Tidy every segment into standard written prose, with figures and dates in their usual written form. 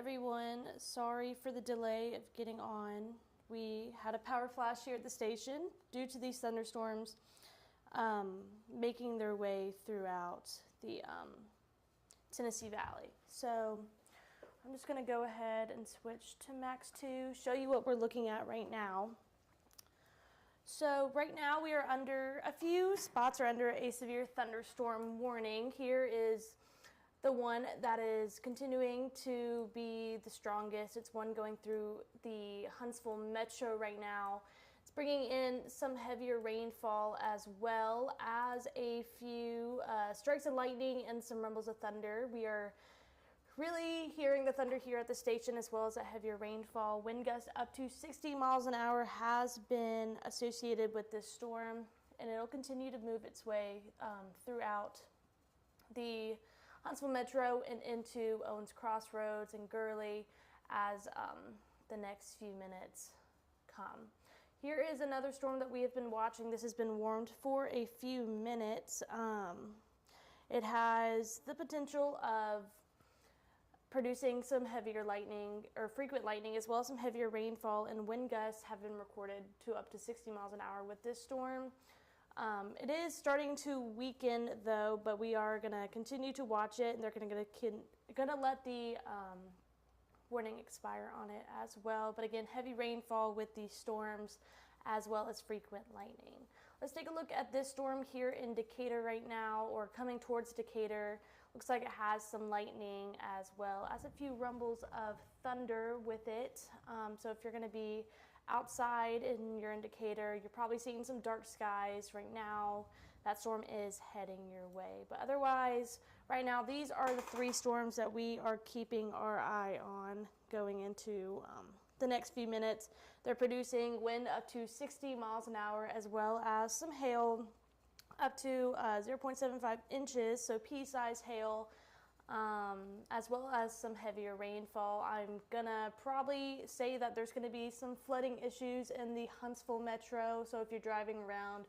everyone. Sorry for the delay of getting on. We had a power flash here at the station due to these thunderstorms making their way throughout the Tennessee Valley. So I'm just going to go ahead and switch to Max 2, show you what we're looking at right now. So right now we are under, a few spots are under a severe thunderstorm warning. Here is the one that is continuing to be the strongest. It's one going through the Huntsville metro right now. It's bringing in some heavier rainfall as well as a few strikes of lightning and some rumbles of thunder. We are really hearing the thunder here at the station as well as a heavier rainfall. Wind gust up to 60 miles an hour has been associated with this storm, and it'll continue to move its way throughout the Huntsville metro and into Owens Crossroads and Gurley as the next few minutes come. Here is another storm that we have been watching. This has been warmed for a few minutes. It has the potential of producing some heavier lightning or frequent lightning as well as some heavier rainfall, and wind gusts have been recorded to up to 60 miles an hour with this storm. It is starting to weaken though, but we are going to continue to watch it, and they're going to let the warning expire on it as well. But again, heavy rainfall with these storms as well as frequent lightning. Let's take a look at this storm here in Decatur right now, or coming towards Decatur. Looks like it has some lightning as well as a few rumbles of thunder with it. So if you're going to be outside and you're in Decatur, you're probably seeing some dark skies right now. That storm is heading your way. But otherwise, right now, these are the three storms that we are keeping our eye on going into the next few minutes. They're producing wind up to 60 miles an hour as well as some hail up to 0.75 inches, so pea-sized hail, as well as some heavier rainfall. I'm gonna probably say that there's gonna be some flooding issues in the Huntsville metro, so if you're driving around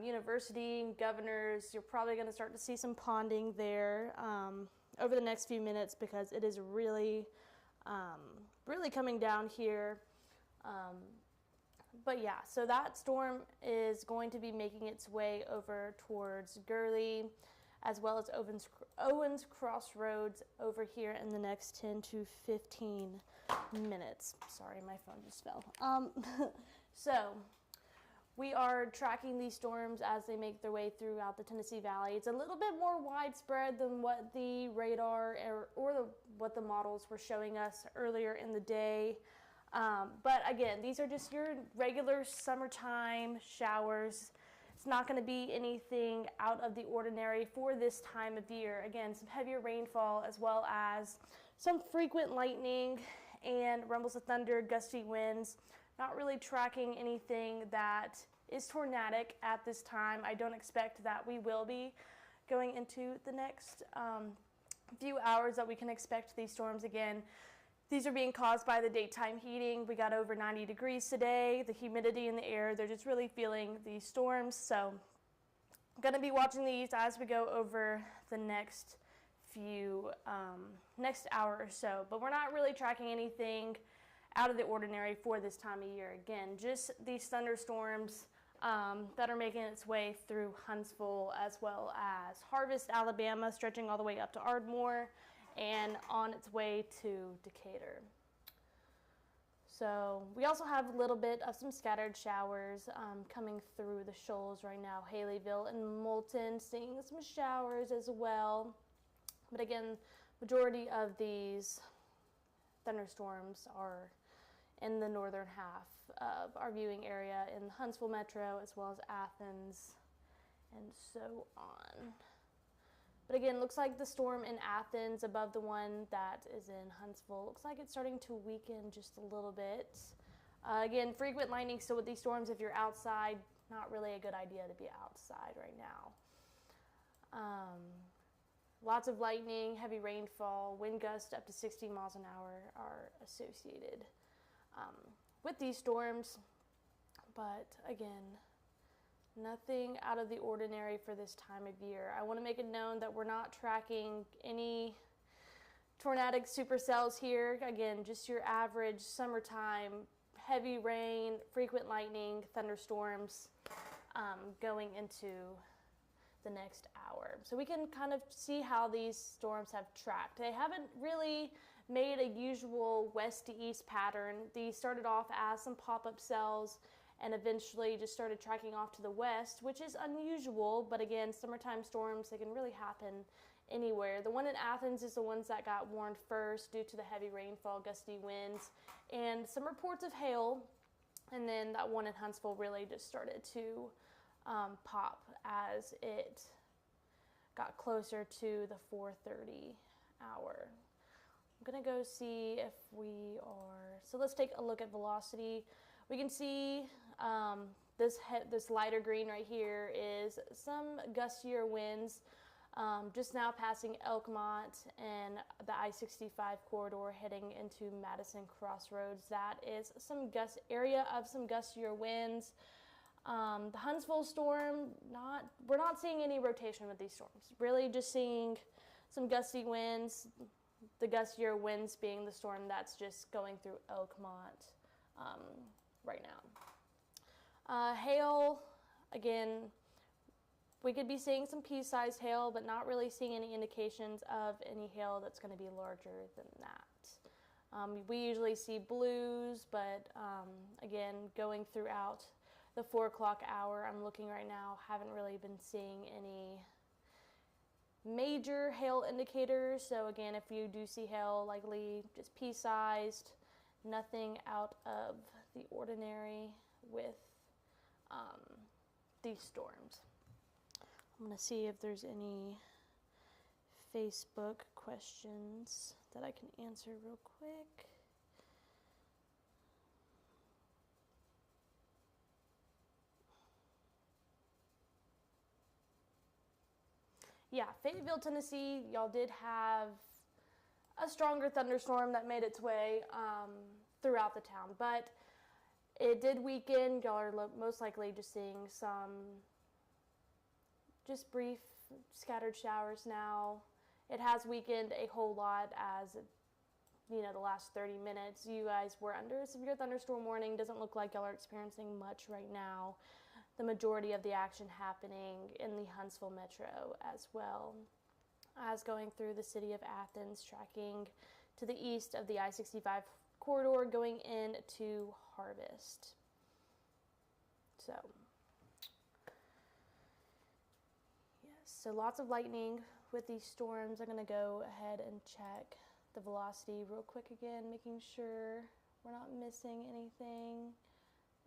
University and Governors, you're probably gonna start to see some ponding there over the next few minutes, because it is really coming down here. But yeah, so that storm is going to be making its way over towards Gurley as well as Owens Crossroads over here in the next 10 to 15 minutes. Sorry, my phone just fell. So we are tracking these storms as they make their way throughout the Tennessee Valley. It's a little bit more widespread than what the radar or what the models were showing us earlier in the day. But again, these are just your regular summertime showers. It's not going to be anything out of the ordinary for this time of year. Again, some heavier rainfall as well as some frequent lightning and rumbles of thunder, gusty winds. Not really tracking anything that is tornadic at this time. I don't expect that we will be going into the next few hours that we can expect these storms again. These are being caused by the daytime heating. We got over 90 degrees today. The humidity in the air, they're just really feeling these storms. So I'm going to be watching these as we go over the next hour or so. But we're not really tracking anything out of the ordinary for this time of year. Again, just these thunderstorms that are making its way through Huntsville as well as Harvest, Alabama, stretching all the way up to Ardmore and on its way to Decatur. So we also have a little bit of some scattered showers coming through the shoals right now. Haleyville and Moulton seeing some showers as well. But again, majority of these thunderstorms are in the northern half of our viewing area in the Huntsville metro as well as Athens and so on. But again, looks like the storm in Athens above the one that is in Huntsville, looks like it's starting to weaken just a little bit. Again, frequent lightning still with these storms. If you're outside, not really a good idea to be outside right now. Lots of lightning, heavy rainfall, wind gusts up to 60 miles an hour are associated with these storms. But again, nothing out of the ordinary for this time of year. I want to make it known that we're not tracking any tornadic supercells here. Again, just your average summertime, heavy rain, frequent lightning, thunderstorms going into the next hour. So we can kind of see how these storms have tracked. They haven't really made a usual west to east pattern. These started off as some pop-up cells and eventually just started tracking off to the west, which is unusual, but again, summertime storms, they can really happen anywhere. The one in Athens is the ones that got warned first due to the heavy rainfall, gusty winds, and some reports of hail, and then that one in Huntsville really just started to pop as it got closer to the 4:30 hour. I'm gonna go see if we are, so let's take a look at velocity. We can see this lighter green right here is some gustier winds just now passing Elkmont and the I-65 corridor heading into Madison Crossroads. That is some area of some gustier winds. The Huntsville storm, we're not seeing any rotation with these storms. Really just seeing some gusty winds, the gustier winds being the storm that's just going through Elkmont right now. Hail, again, we could be seeing some pea-sized hail, but not really seeing any indications of any hail that's going to be larger than that. We usually see blues, but again, going throughout the 4 o'clock hour, I'm looking right now, haven't really been seeing any major hail indicators. So again, if you do see hail, likely just pea-sized, nothing out of the ordinary with these storms. I'm going to see if there's any Facebook questions that I can answer real quick. Yeah, Fayetteville, Tennessee, y'all did have a stronger thunderstorm that made its way throughout the town, but it did weaken. Y'all are most likely just seeing some just brief scattered showers now. It has weakened a whole lot as, you know, the last 30 minutes. You guys were under a severe thunderstorm warning. Doesn't look like y'all are experiencing much right now. The majority of the action happening in the Huntsville metro as well as going through the city of Athens, tracking to the east of the I-65 corridor going into Harvest. So lots of lightning with these storms. I'm going to go ahead and check the velocity real quick again, making sure we're not missing anything.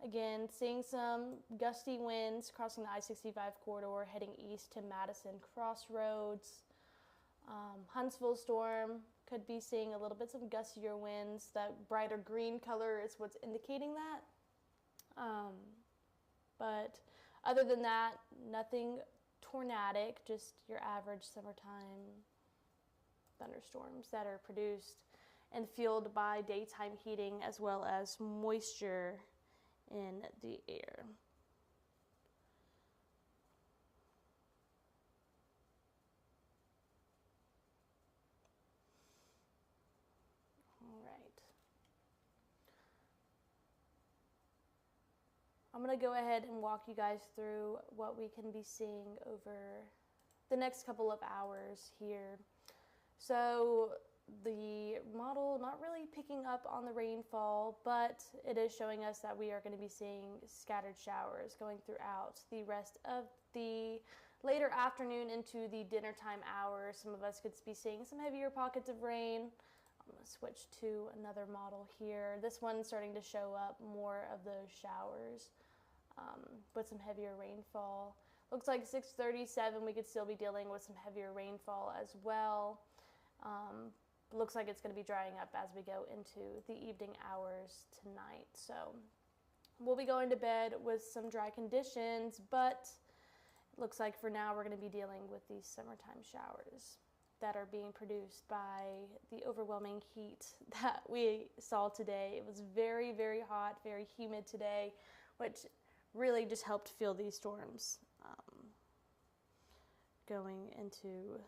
Again, seeing some gusty winds crossing the I-65 corridor heading east to Madison Crossroads. Huntsville storm, could be seeing a little bit some gustier winds. That brighter green color is what's indicating that. But other than that, nothing tornadic, just your average summertime thunderstorms that are produced and fueled by daytime heating as well as moisture in the air. All right. I'm going to go ahead and walk you guys through what we can be seeing over the next couple of hours here. So the model not really picking up on the rainfall, but it is showing us that we are going to be seeing scattered showers going throughout the rest of the later afternoon into the dinner time hours. Some of us could be seeing some heavier pockets of rain. I'm going to switch to another model here. This one's starting to show up more of those showers with some heavier rainfall. Looks like 6:37 we could still be dealing with some heavier rainfall as well. Looks like it's going to be drying up as we go into the evening hours tonight. So we'll be going to bed with some dry conditions, but it looks like for now we're going to be dealing with these summertime showers that are being produced by the overwhelming heat that we saw today. It was very, very hot, very humid today, which really just helped fuel these storms going into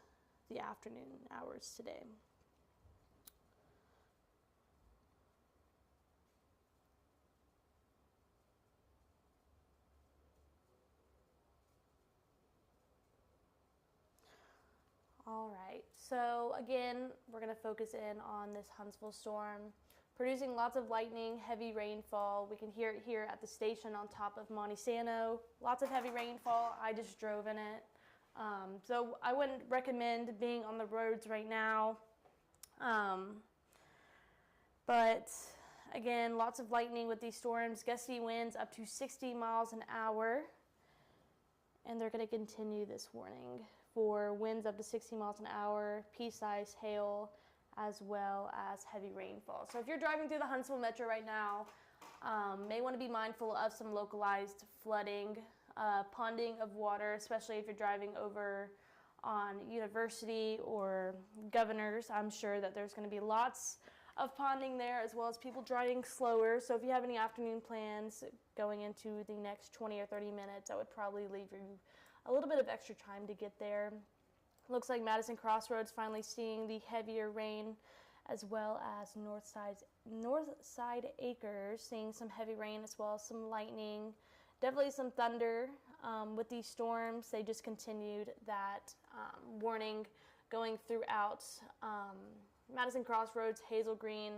the afternoon hours today. All right, so again, we're going to focus in on this Huntsville storm, producing lots of lightning, heavy rainfall. We can hear it here at the station on top of Monte Sano. Lots of heavy rainfall. I just drove in it. So I wouldn't recommend being on the roads right now. But again, lots of lightning with these storms, gusty winds up to 60 miles an hour. And they're going to continue this warning for winds up to 60 miles an hour, pea-sized hail, as well as heavy rainfall. So if you're driving through the Huntsville Metro right now, may want to be mindful of some localized flooding, ponding of water, especially if you're driving over on University or Governors. I'm sure that there's going to be lots of ponding there, as well as people driving slower. So if you have any afternoon plans going into the next 20 or 30 minutes, I would probably leave you a little bit of extra time to get there. Looks like Madison Crossroads finally seeing the heavier rain, as well as Northside Acres seeing some heavy rain, as well as some lightning, definitely some thunder. With these storms, they just continued that warning going throughout Madison Crossroads, Hazel Green,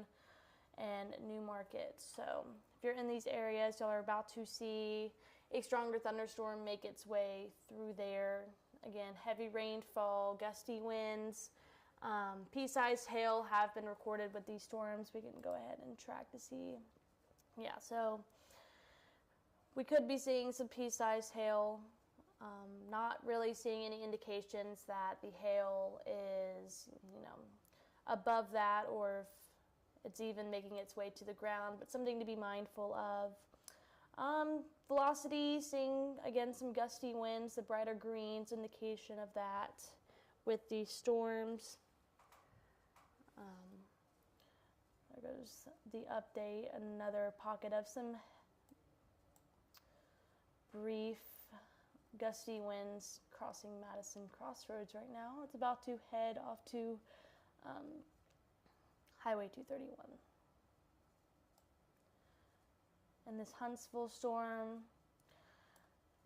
and New Market. So if you're in these areas, y'all are about to see a stronger thunderstorm make its way through there. Again, heavy rainfall, gusty winds, pea-sized hail have been recorded with these storms. We can go ahead and track to see. Yeah, so we could be seeing some pea-sized hail. Not really seeing any indications that the hail is, above that, or if it's even making its way to the ground, but something to be mindful of. Velocity, seeing again some gusty winds, the brighter greens, indication of that with these storms. There goes the update, another pocket of some brief gusty winds crossing Madison Crossroads right now. It's about to head off to Highway 231. And this Huntsville storm,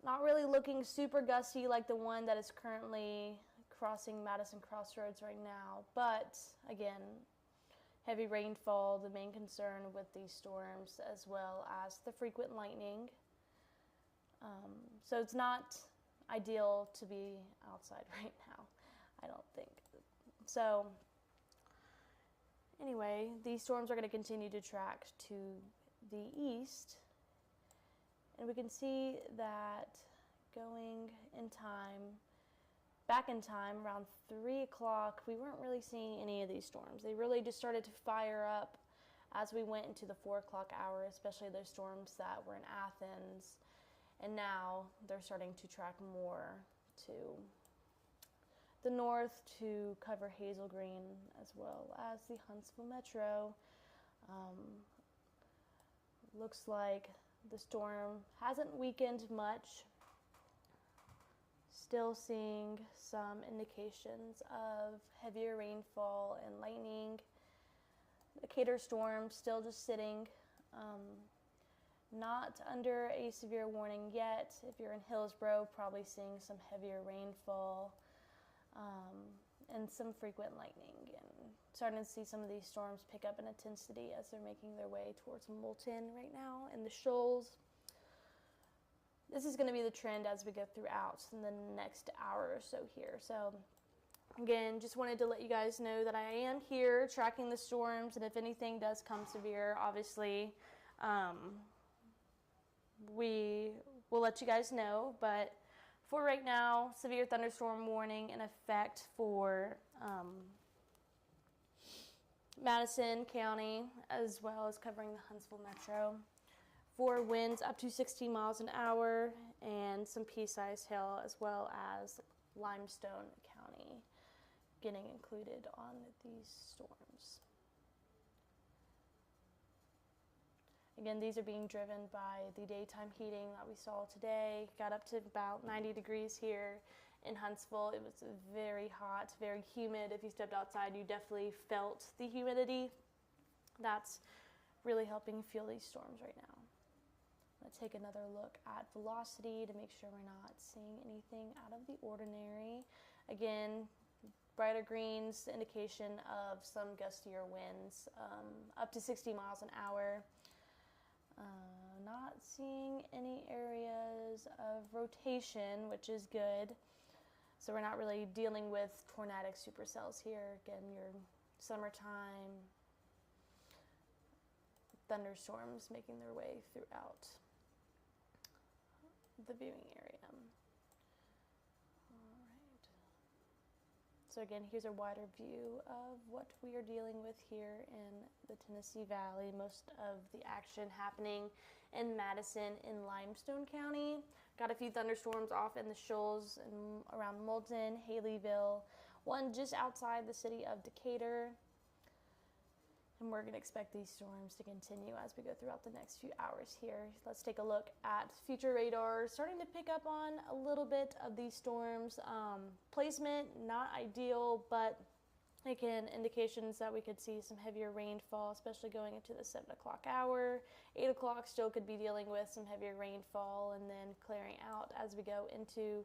not really looking super gusty like the one that is currently crossing Madison Crossroads right now, but again, heavy rainfall, the main concern with these storms, as well as the frequent lightning. So it's not ideal to be outside right now, I don't think. So anyway, these storms are going to continue to track to the east, and we can see that going in time, back in time, around 3 o'clock, we weren't really seeing any of these storms. They really just started to fire up as we went into the 4 o'clock hour, especially those storms that were in Athens, and now they're starting to track more to the north to cover Hazel Green, as well as the Huntsville Metro. Looks like the storm hasn't weakened much. Still seeing some indications of heavier rainfall and lightning. The Cater storm still just sitting, not under a severe warning yet. If you're in Hillsborough, probably seeing some heavier rainfall and some frequent lightning, and starting to see some of these storms pick up in intensity as they're making their way towards Moulton right now in the shoals. This is going to be the trend as we go throughout in the next hour or so here. So again, just wanted to let you guys know that I am here tracking the storms, and if anything does come severe, obviously we will let you guys know. But for right now, severe thunderstorm warning in effect for Madison County, as well as covering the Huntsville Metro. For winds up to 60 miles an hour and some pea-sized hail, as well as Limestone County getting included on these storms. Again, these are being driven by the daytime heating that we saw today. Got up to about 90 degrees here in Huntsville. It was very hot, very humid. If you stepped outside, you definitely felt the humidity. That's really helping fuel these storms right now. Let's take another look at velocity to make sure we're not seeing anything out of the ordinary. Again, brighter greens, indication of some gustier winds, up to 60 miles an hour. Not seeing any areas of rotation, which is good. So we're not really dealing with tornadic supercells here. Again, your summertime thunderstorms making their way throughout the viewing area. So again, here's a wider view of what we are dealing with here in the Tennessee Valley. Most of the action happening in Madison in Limestone County. Got a few thunderstorms off in the shoals and around Moulton, Haleyville, one just outside the city of Decatur. And we're going to expect these storms to continue as we go throughout the next few hours here. Let's take a look at future radar. Starting to pick up on a little bit of these storms. Placement, not ideal, but again, indications that we could see some heavier rainfall, especially going into the 7 o'clock hour. 8 o'clock still could be dealing with some heavier rainfall and then clearing out as we go into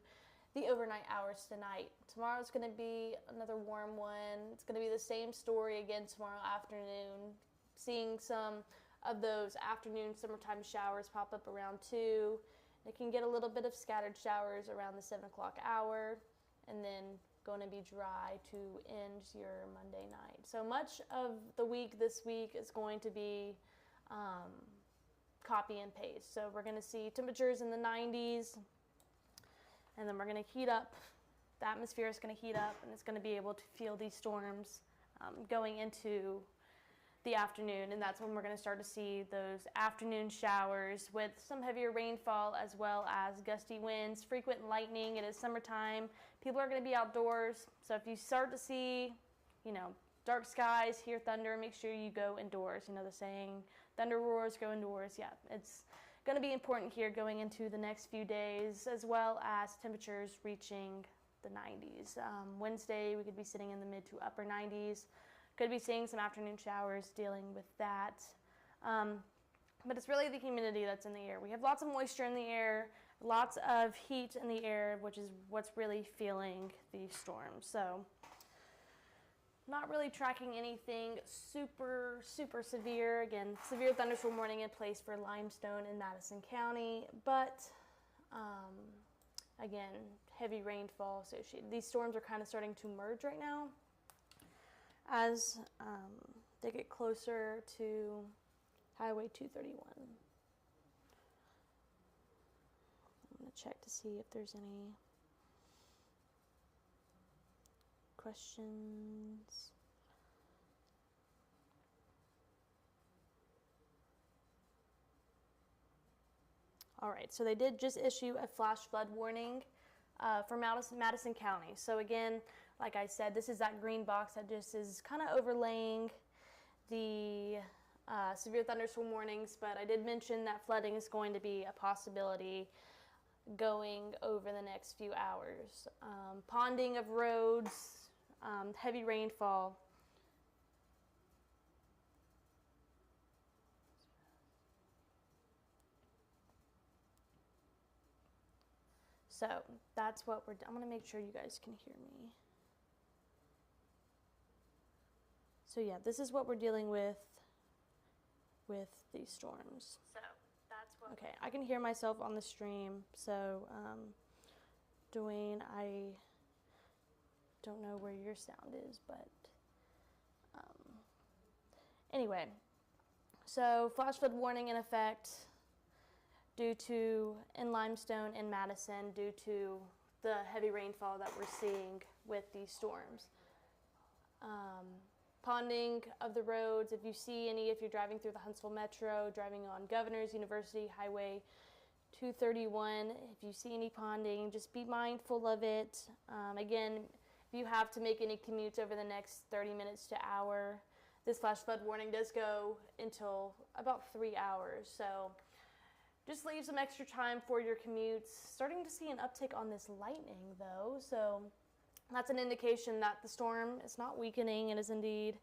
the overnight hours tonight. Tomorrow's going to be another warm one. It's going to be the same story again tomorrow afternoon. Seeing some of those afternoon summertime showers pop up around 2. It can get a little bit of scattered showers around the 7 o'clock hour, and then going to be dry to end your Monday night. So much of the week this week is going to be copy and paste. So we're going to see temperatures in the 90s, and then we're going to heat up. The atmosphere is going to heat up, and it's going to be able to feel these storms going into the afternoon, and that's when we're going to start to see those afternoon showers with some heavier rainfall as well as gusty winds, frequent lightning. It is summertime. People are going to be outdoors, so if you start to see, dark skies, hear thunder, make sure you go indoors. The saying, thunder roars, go indoors. Yeah, it's going to be important here going into the next few days, as well as temperatures reaching the 90s. Wednesday, we could be sitting in the mid to upper 90s. Could be seeing some afternoon showers, dealing with that. But it's really the humidity that's in the air. We have lots of moisture in the air, lots of heat in the air, which is what's really fueling these storms. So not really tracking anything super, super severe. Again, severe thunderstorm warning in place for Limestone and Madison County, but again, heavy rainfall associated. These storms are kind of starting to merge right now as they get closer to Highway 231. I'm going to check to see if there's any questions. All right, so they did just issue a flash flood warning for Madison County. So again, like I said, this is that green box that just is kind of overlaying the severe thunderstorm warnings, but I did mention that flooding is going to be a possibility going over the next few hours. Ponding of roads, heavy rainfall. So that's what I'm going to make sure you guys can hear me. So yeah, this is what we're dealing with these storms. So that's what. Okay, I can hear myself on the stream. So Dwayne, I don't know where your sound is, but anyway. So flash flood warning in effect due to in Limestone and Madison due to the heavy rainfall that we're seeing with these storms. Ponding of the roads, if you see any, if you're driving through the Huntsville Metro, driving on Governor's University Highway 231, if you see any ponding, just be mindful of it. Again, if you have to make any commutes over the next 30 minutes to hour, this flash flood warning does go until about 3 hours. So just leave some extra time for your commutes. Starting to see an uptick on this lightning though, so that's an indication that the storm is not weakening. It is indeed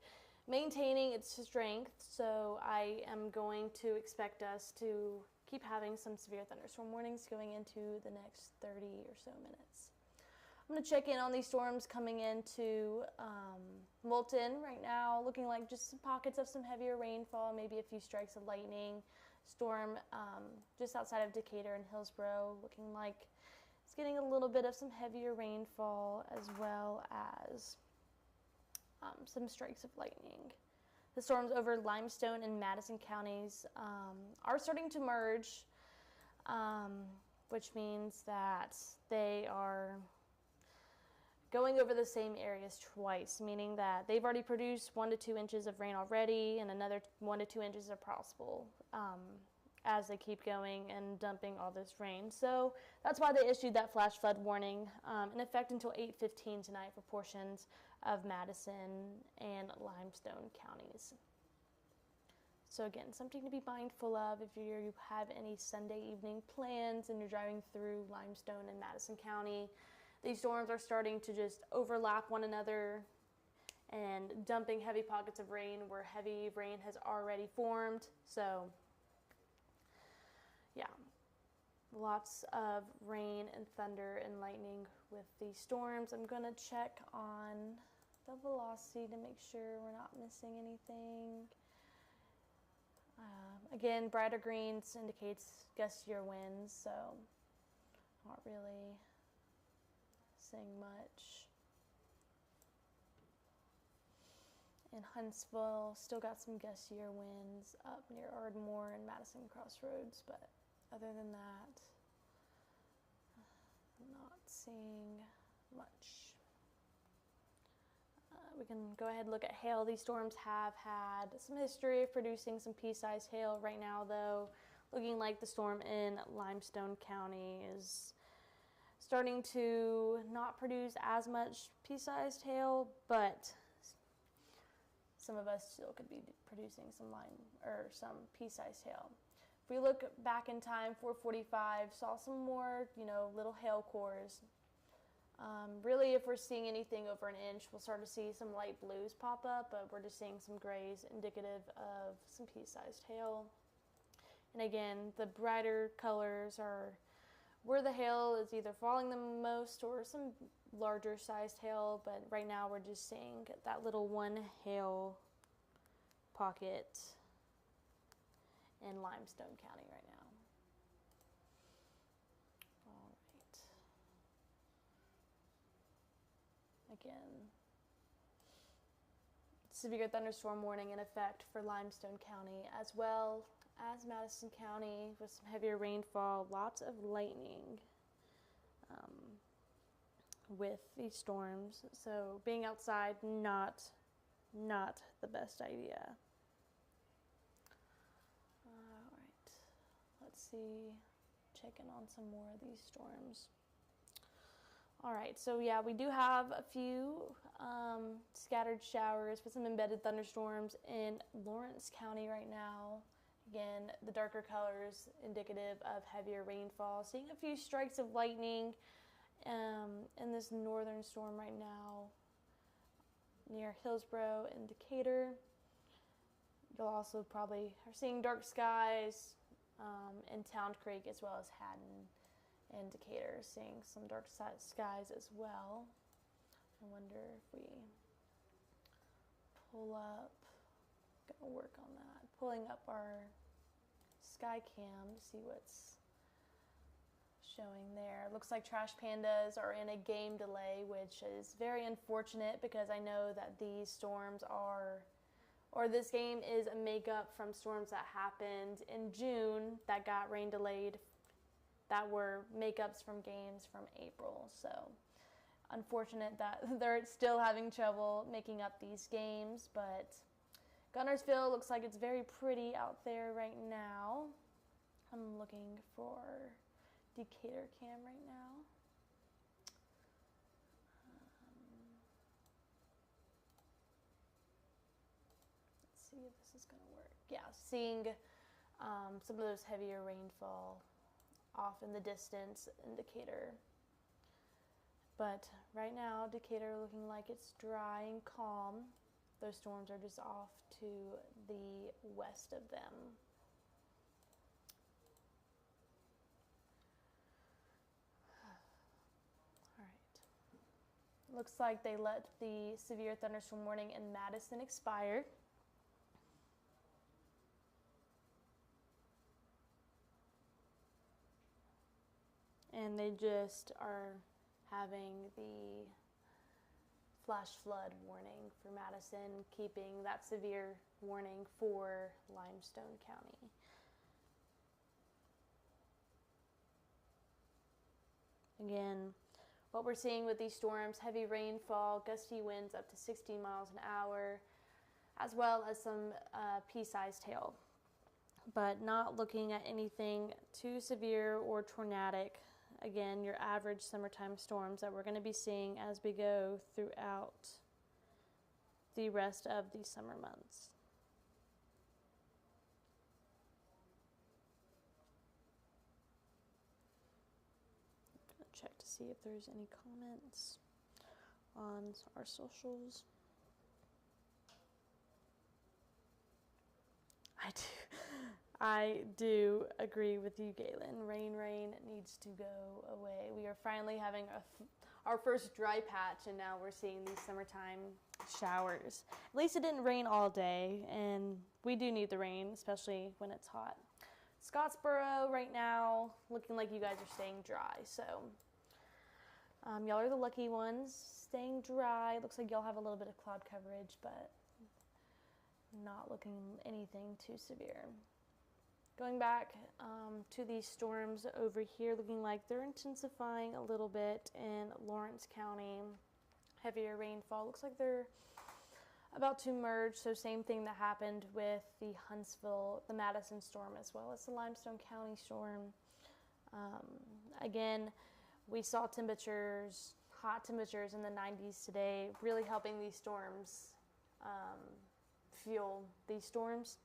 maintaining its strength. So I am going to expect us to keep having some severe thunderstorm warnings going into the next 30 or so minutes. I'm going to check in on these storms coming into Moulton right now, looking like just some pockets of some heavier rainfall, maybe a few strikes of lightning. Storm just outside of Decatur and Hillsborough, looking like it's getting a little bit of some heavier rainfall as well as some strikes of lightning. The storms over Limestone and Madison counties are starting to merge, which means that they are going over the same areas twice, meaning that they've already produced 1 to 2 inches of rain already, and another 1 to 2 inches are possible as they keep going and dumping all this rain. So that's why they issued that flash flood warning in effect until 8:15 tonight for portions of Madison and Limestone counties. So again, something to be mindful of if you have any Sunday evening plans and you're driving through Limestone and Madison County. These storms are starting to just overlap one another and dumping heavy pockets of rain where heavy rain has already formed. So yeah, lots of rain and thunder and lightning with these storms. I'm going to check on the velocity to make sure we're not missing anything. Again, brighter greens indicates gustier winds, so not really seeing much. In Huntsville, still got some gustier winds up near Ardmore and Madison Crossroads, but other than that, not seeing much. We can go ahead and look at hail. These storms have had some history of producing some pea-sized hail. Right now, though, looking like the storm in Limestone County is starting to not produce as much pea-sized hail, but some of us still could be producing some pea-sized hail. If we look back in time, 445 saw some more, little hail cores. Really, if we're seeing anything over an inch, we'll start to see some light blues pop up, but we're just seeing some grays indicative of some pea-sized hail. And again, the brighter colors are where the hail is either falling the most or some larger sized hail, but right now we're just seeing that little one hail pocket in Limestone County right now. All right. Again, severe thunderstorm warning in effect for Limestone County as well as Madison County with some heavier rainfall, lots of lightning with these storms. So being outside, not the best idea. All right, let's see, checking on some more of these storms. All right, so yeah, we do have a few scattered showers with some embedded thunderstorms in Lawrence County right now. Again, the darker colors indicative of heavier rainfall. Seeing a few strikes of lightning in this northern storm right now near Hillsborough and Decatur. You'll also probably are seeing dark skies in Town Creek as well as Haddon and Decatur, seeing some dark skies as well. I wonder if we pull up, gonna work on that, pulling up our sky cam to see what's showing there. Looks like trash pandas are in a game delay, which is very unfortunate because I know that these storms this game is a makeup from storms that happened in June that got rain delayed, that were makeups from games from April. So unfortunate that they're still having trouble making up these games, but Guntersville looks like it's very pretty out there right now. I'm looking for Decatur cam right now. Let's see if this is going to work. Yeah, seeing some of those heavier rainfall off in the distance in Decatur. But right now, Decatur looking like it's dry and calm. Those storms are just off to the west of them. All right. Looks like they let the severe thunderstorm warning in Madison expire. And they just are having the flash flood warning for Madison, keeping that severe warning for Limestone County. Again, what we're seeing with these storms, heavy rainfall, gusty winds up to 60 miles an hour, as well as some pea-sized hail. But not looking at anything too severe or tornadic. Again, your average summertime storms that we're going to be seeing as we go throughout the rest of the summer months. Check to see if there's any comments on our socials. I do agree with you, Galen. Rain needs to go away. We are finally having our first dry patch, and now we're seeing these summertime showers. At least it didn't rain all day, and we do need the rain, especially when it's hot. Scottsboro right now, looking like you guys are staying dry, so y'all are the lucky ones, staying dry. Looks like y'all have a little bit of cloud coverage, but not looking anything too severe. Going back to these storms over here, looking like they're intensifying a little bit in Lawrence County. Heavier rainfall. Looks like they're about to merge, so same thing that happened with the Huntsville, the Madison storm, as well as the Limestone County storm. Again, we saw temperatures, hot temperatures in the 90s today, really helping these storms fuel these storms,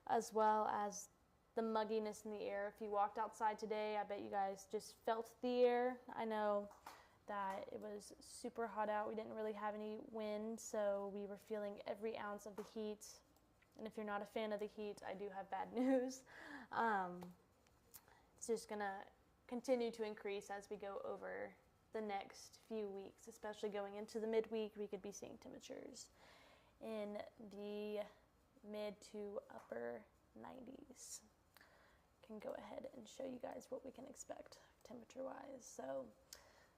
as well as the mugginess in the air. If you walked outside today, I bet you guys just felt the air. I know that it was super hot out. We didn't really have any wind, so we were feeling every ounce of the heat. And if you're not a fan of the heat, I do have bad news. It's just gonna continue to increase as we go over the next few weeks, especially going into the midweek. We could be seeing temperatures in the mid to upper 90s. Can go ahead and show you guys what we can expect temperature wise. So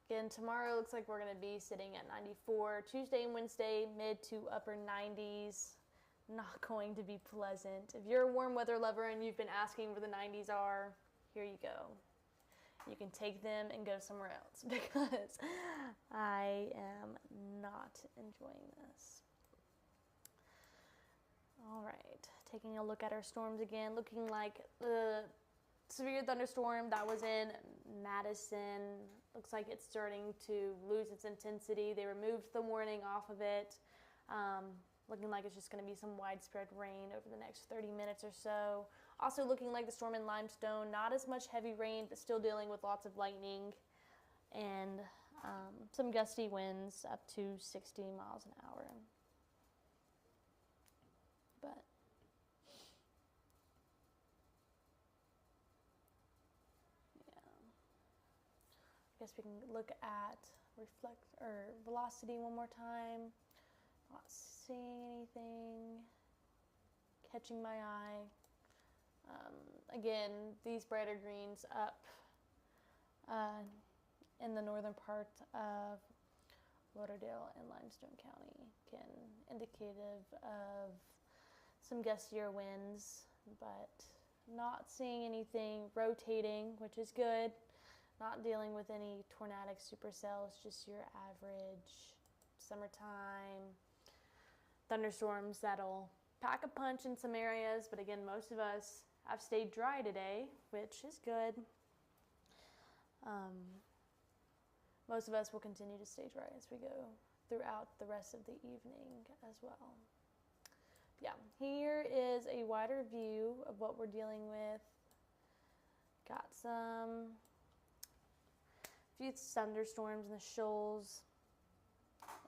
again, tomorrow looks like we're going to be sitting at 94. Tuesday and Wednesday, mid to upper 90s. Not going to be pleasant. If you're a warm weather lover and you've been asking where the 90s are, here you go. You can take them and go somewhere else, because I am not enjoying this. All right, taking a look at our storms again, looking like the severe thunderstorm that was in Madison, looks like it's starting to lose its intensity. They removed the warning off of it. Looking like it's just going to be some widespread rain over the next 30 minutes or so. Also looking like the storm in Limestone, not as much heavy rain, but still dealing with lots of lightning and some gusty winds up to 60 miles an hour. But yeah, I guess we can look at velocity one more time. Not seeing anything catching my eye. Again, these brighter greens up in the northern part of Lauderdale and Limestone County can indicative of some gustier winds, but not seeing anything rotating, which is good. Not dealing with any tornadic supercells, just your average summertime thunderstorms that'll pack a punch in some areas, but again, most of us have stayed dry today, which is good. Most of us will continue to stay dry as we go throughout the rest of the evening as well. Yeah, here is a wider view of what we're dealing with. Got some few thunderstorms in the shoals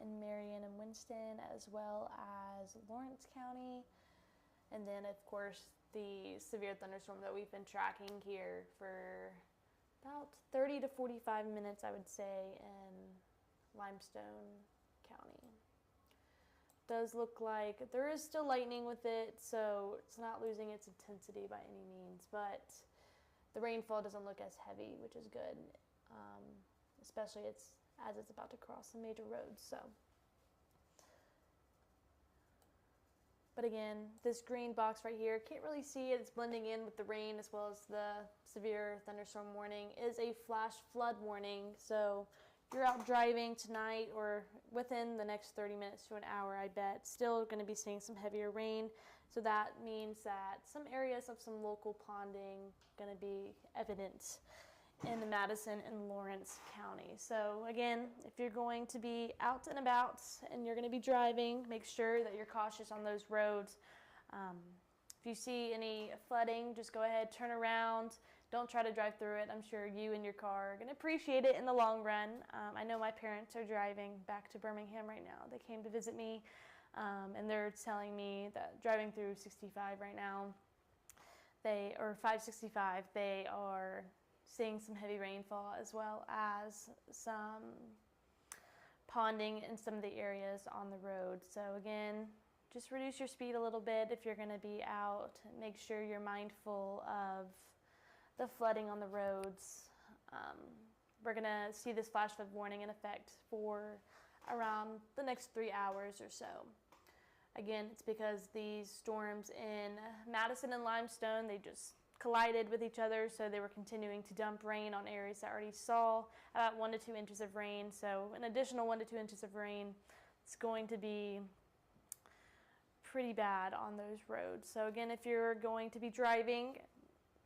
in Marion and Winston, as well as Lawrence County. And then, of course, the severe thunderstorm that we've been tracking here for about 30 to 45 minutes, I would say, in Limestone County. Does look like there is still lightning with it, so it's not losing its intensity by any means, but the rainfall doesn't look as heavy, which is good, especially as it's about to cross some major roads. So, but again, this green box right here, can't really see it. It's blending in with the rain as well as the severe thunderstorm warning. Is a flash flood warning. So if you're out driving tonight or within the next 30 minutes to an hour, I bet, still going to be seeing some heavier rain. So that means that some areas of some local ponding going to be evident in the Madison and Lawrence County. So again, if you're going to be out and about and you're going to be driving, make sure that you're cautious on those roads. If you see any flooding, just go ahead, turn around. Don't try to drive through it. I'm sure you and your car are going to appreciate it in the long run. I know my parents are driving back to Birmingham right now. They came to visit me, and they're telling me that driving through 65 right now, or 565, they are seeing some heavy rainfall as well as some ponding in some of the areas on the road. So again, just reduce your speed a little bit if you're going to be out. Make sure you're mindful of the flooding on the roads. We're going to see this flash flood warning in effect for around the next 3 hours or so. Again, it's because these storms in Madison and Limestone, they just collided with each other, so they were continuing to dump rain on areas that already saw about 1 to 2 inches of rain. So an additional 1 to 2 inches of rain, it's going to be pretty bad on those roads. So again, if you're going to be driving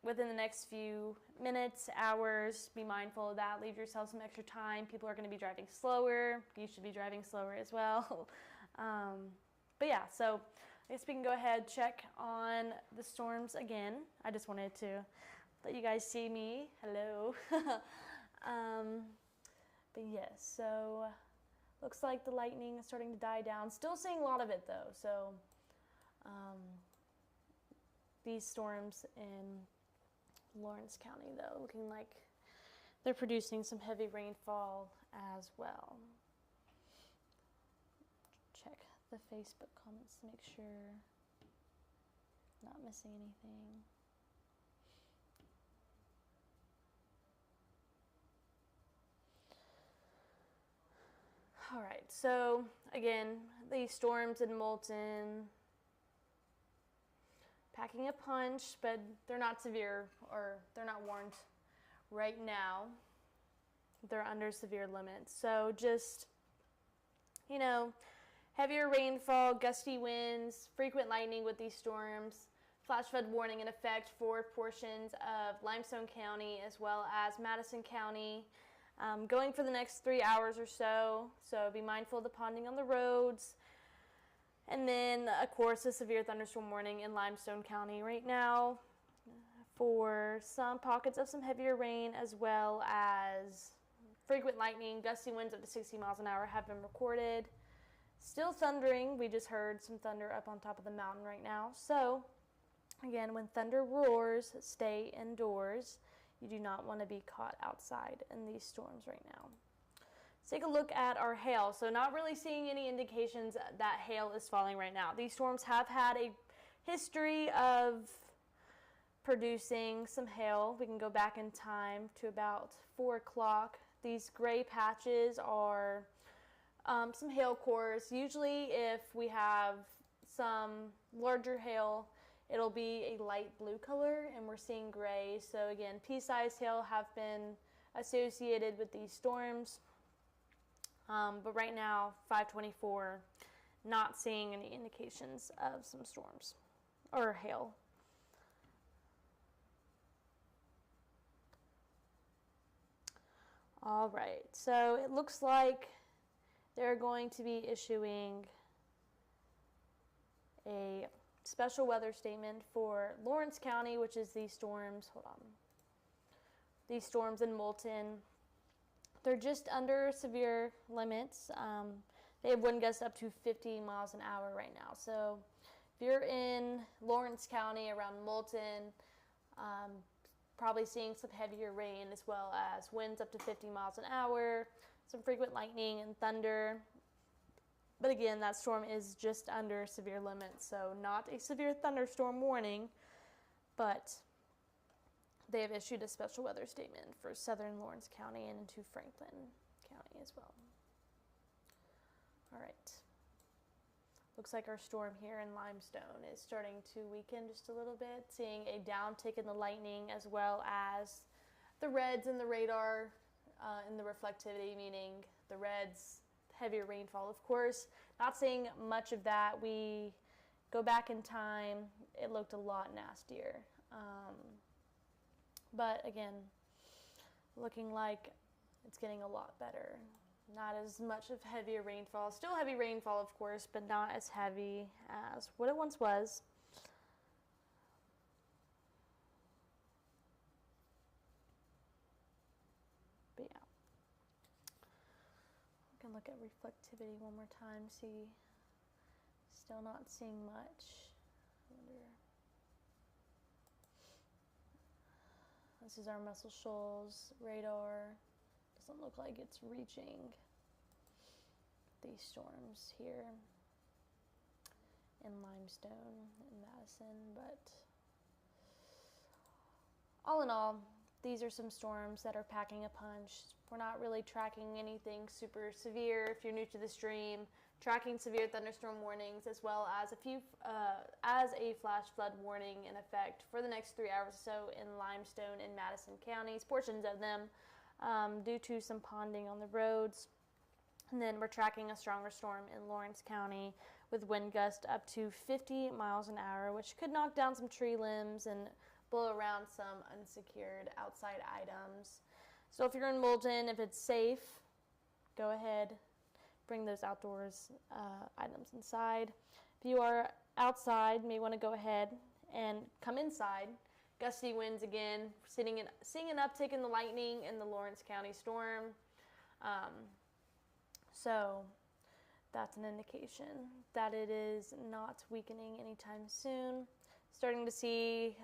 within the next few minutes, hours, be mindful of that. Leave yourself some extra time. People are going to be driving slower. You should be driving slower as well. But yeah, so I guess we can go ahead, check on the storms again. I just wanted to let you guys see me. Hello. But yes, so looks like the lightning is starting to die down. Still seeing a lot of it though. So these storms in Lawrence County though, looking like they're producing some heavy rainfall as well. Check the Facebook comments to make sure not missing anything. All right, so again, these storms in Moulton, packing a punch, but they're not severe, or they're not warned right now. They're under severe limits. So just, you know, heavier rainfall, gusty winds, frequent lightning with these storms, flash flood warning in effect for portions of Limestone County as well as Madison County, going for the next 3 hours or so. So be mindful of the ponding on the roads. And then, of course, a severe thunderstorm warning in Limestone County right now for some pockets of some heavier rain, as well as frequent lightning. Gusty winds up to 60 miles an hour have been recorded. Still thundering. We just heard some thunder up on top of the mountain right now. So, again, when thunder roars, stay indoors. You do not want to be caught outside in these storms right now. Let's take a look at our hail. So not really seeing any indications that hail is falling right now. These storms have had a history of producing some hail. We can go back in time to about 4 o'clock. These gray patches are some hail cores. Usually if we have some larger hail, it'll be a light blue color, and we're seeing gray. So again, pea-sized hail have been associated with these storms. But right now, 524, not seeing any indications of some storms or hail. All right, so it looks like they're going to be issuing a special weather statement for Lawrence County, which is these storms. Hold on. These storms in Moulton. They're just under severe limits. They have wind gusts up to 50 miles an hour right now. So if you're in Lawrence County around Moulton, probably seeing some heavier rain as well as winds up to 50 miles an hour. some frequent lightning and thunder. But again, that storm is just under severe limits, so not a severe thunderstorm warning, but they have issued a special weather statement for southern Lawrence County and into Franklin County as well. All right. Looks like our storm here in Limestone is starting to weaken just a little bit, seeing a downtick in the lightning as well as the reds in the radar in the reflectivity, meaning the reds, heavier rainfall, of course. Not seeing much of that. We go back in time, it looked a lot nastier. But again, looking like it's getting a lot better. Not as much of heavier rainfall. Still heavy rainfall, of course, but not as heavy as what it once was. But yeah. We can look at reflectivity one more time, see. Still not seeing much. I wonder. This is our Muscle Shoals radar. Doesn't look like it's reaching these storms here in Limestone and Madison, but all in all, these are some storms that are packing a punch. We're not really tracking anything super severe. If you're new to the stream, tracking severe thunderstorm warnings as well as a flash flood warning in effect for the next 3 hours or so in Limestone and Madison counties, portions of them, due to some ponding on the roads. And then we're tracking a stronger storm in Lawrence County with wind gusts up to 50 miles an hour, which could knock down some tree limbs and blow around some unsecured outside items. So if you're in Moulton, if it's safe, go ahead, bring those outdoors items inside. If you are outside, you may want to go ahead and come inside. Gusty winds again, seeing an uptick in the lightning in the Lawrence County storm. So that's an indication that it is not weakening anytime soon. Starting to see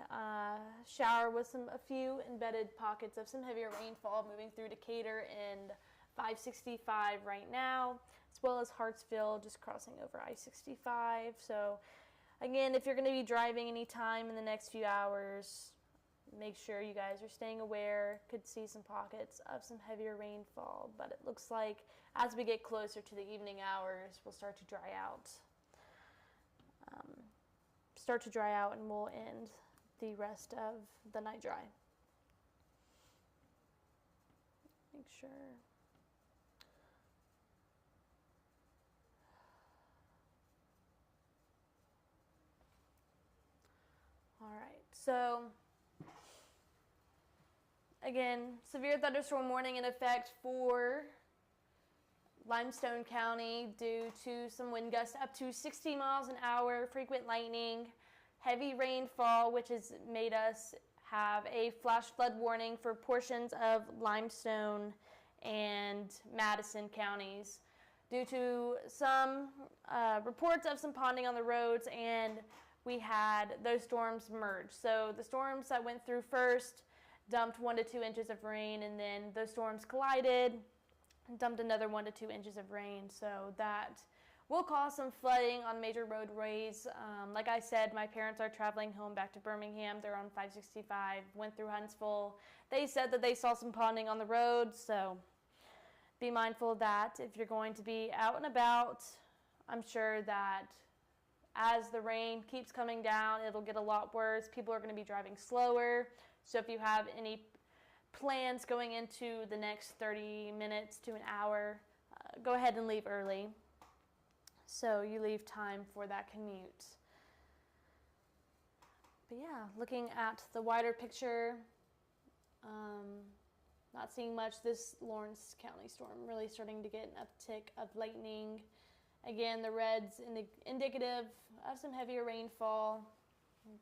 shower with a few embedded pockets of some heavier rainfall moving through Decatur and 565 right now, as well as Huntsville just crossing over I-65. So again, if you're going to be driving anytime in the next few hours, make sure you guys are staying aware. Could see some pockets of some heavier rainfall, but it looks like as we get closer to the evening hours, we'll start to dry out. And we'll end the rest of the night dry. Make sure. All right, so again, severe thunderstorm warning in effect for Limestone County due to some wind gusts up to 60 miles an hour, frequent lightning, heavy rainfall, which has made us have a flash flood warning for portions of Limestone and Madison counties due to some reports of some ponding on the roads, and we had those storms merge. So the storms that went through first dumped 1 to 2 inches of rain, and then those storms collided and dumped another 1 to 2 inches of rain. So that will cause some flooding on major roadways. Like I said, my parents are traveling home back to Birmingham. They're on 565, went through Huntsville. They said that they saw some ponding on the road, so be mindful of that. If you're going to be out and about, I'm sure that as the rain keeps coming down, it'll get a lot worse. People are going to be driving slower. So if you have any plans going into the next 30 minutes to an hour, go ahead and leave early, so you leave time for that commute. But yeah, looking at the wider picture, not seeing much. This Lawrence County storm really starting to get an uptick of lightning. Again, the reds indicative of some heavier rainfall,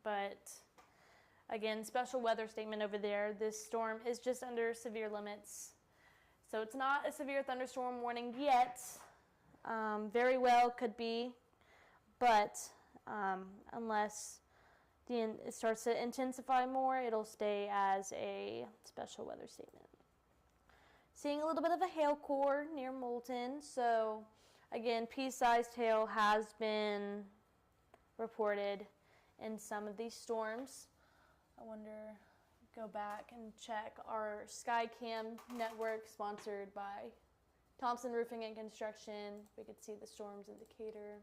but again, special weather statement over there. This storm is just under severe limits. So it's not a severe thunderstorm warning yet. Very well could be, but unless it starts to intensify more, it'll stay as a special weather statement. seeing a little bit of a hail core near Moulton. So again, pea-sized hail has been reported in some of these storms. I wonder, go back and check our SkyCam network sponsored by Thompson Roofing and Construction. We could see the storms indicator.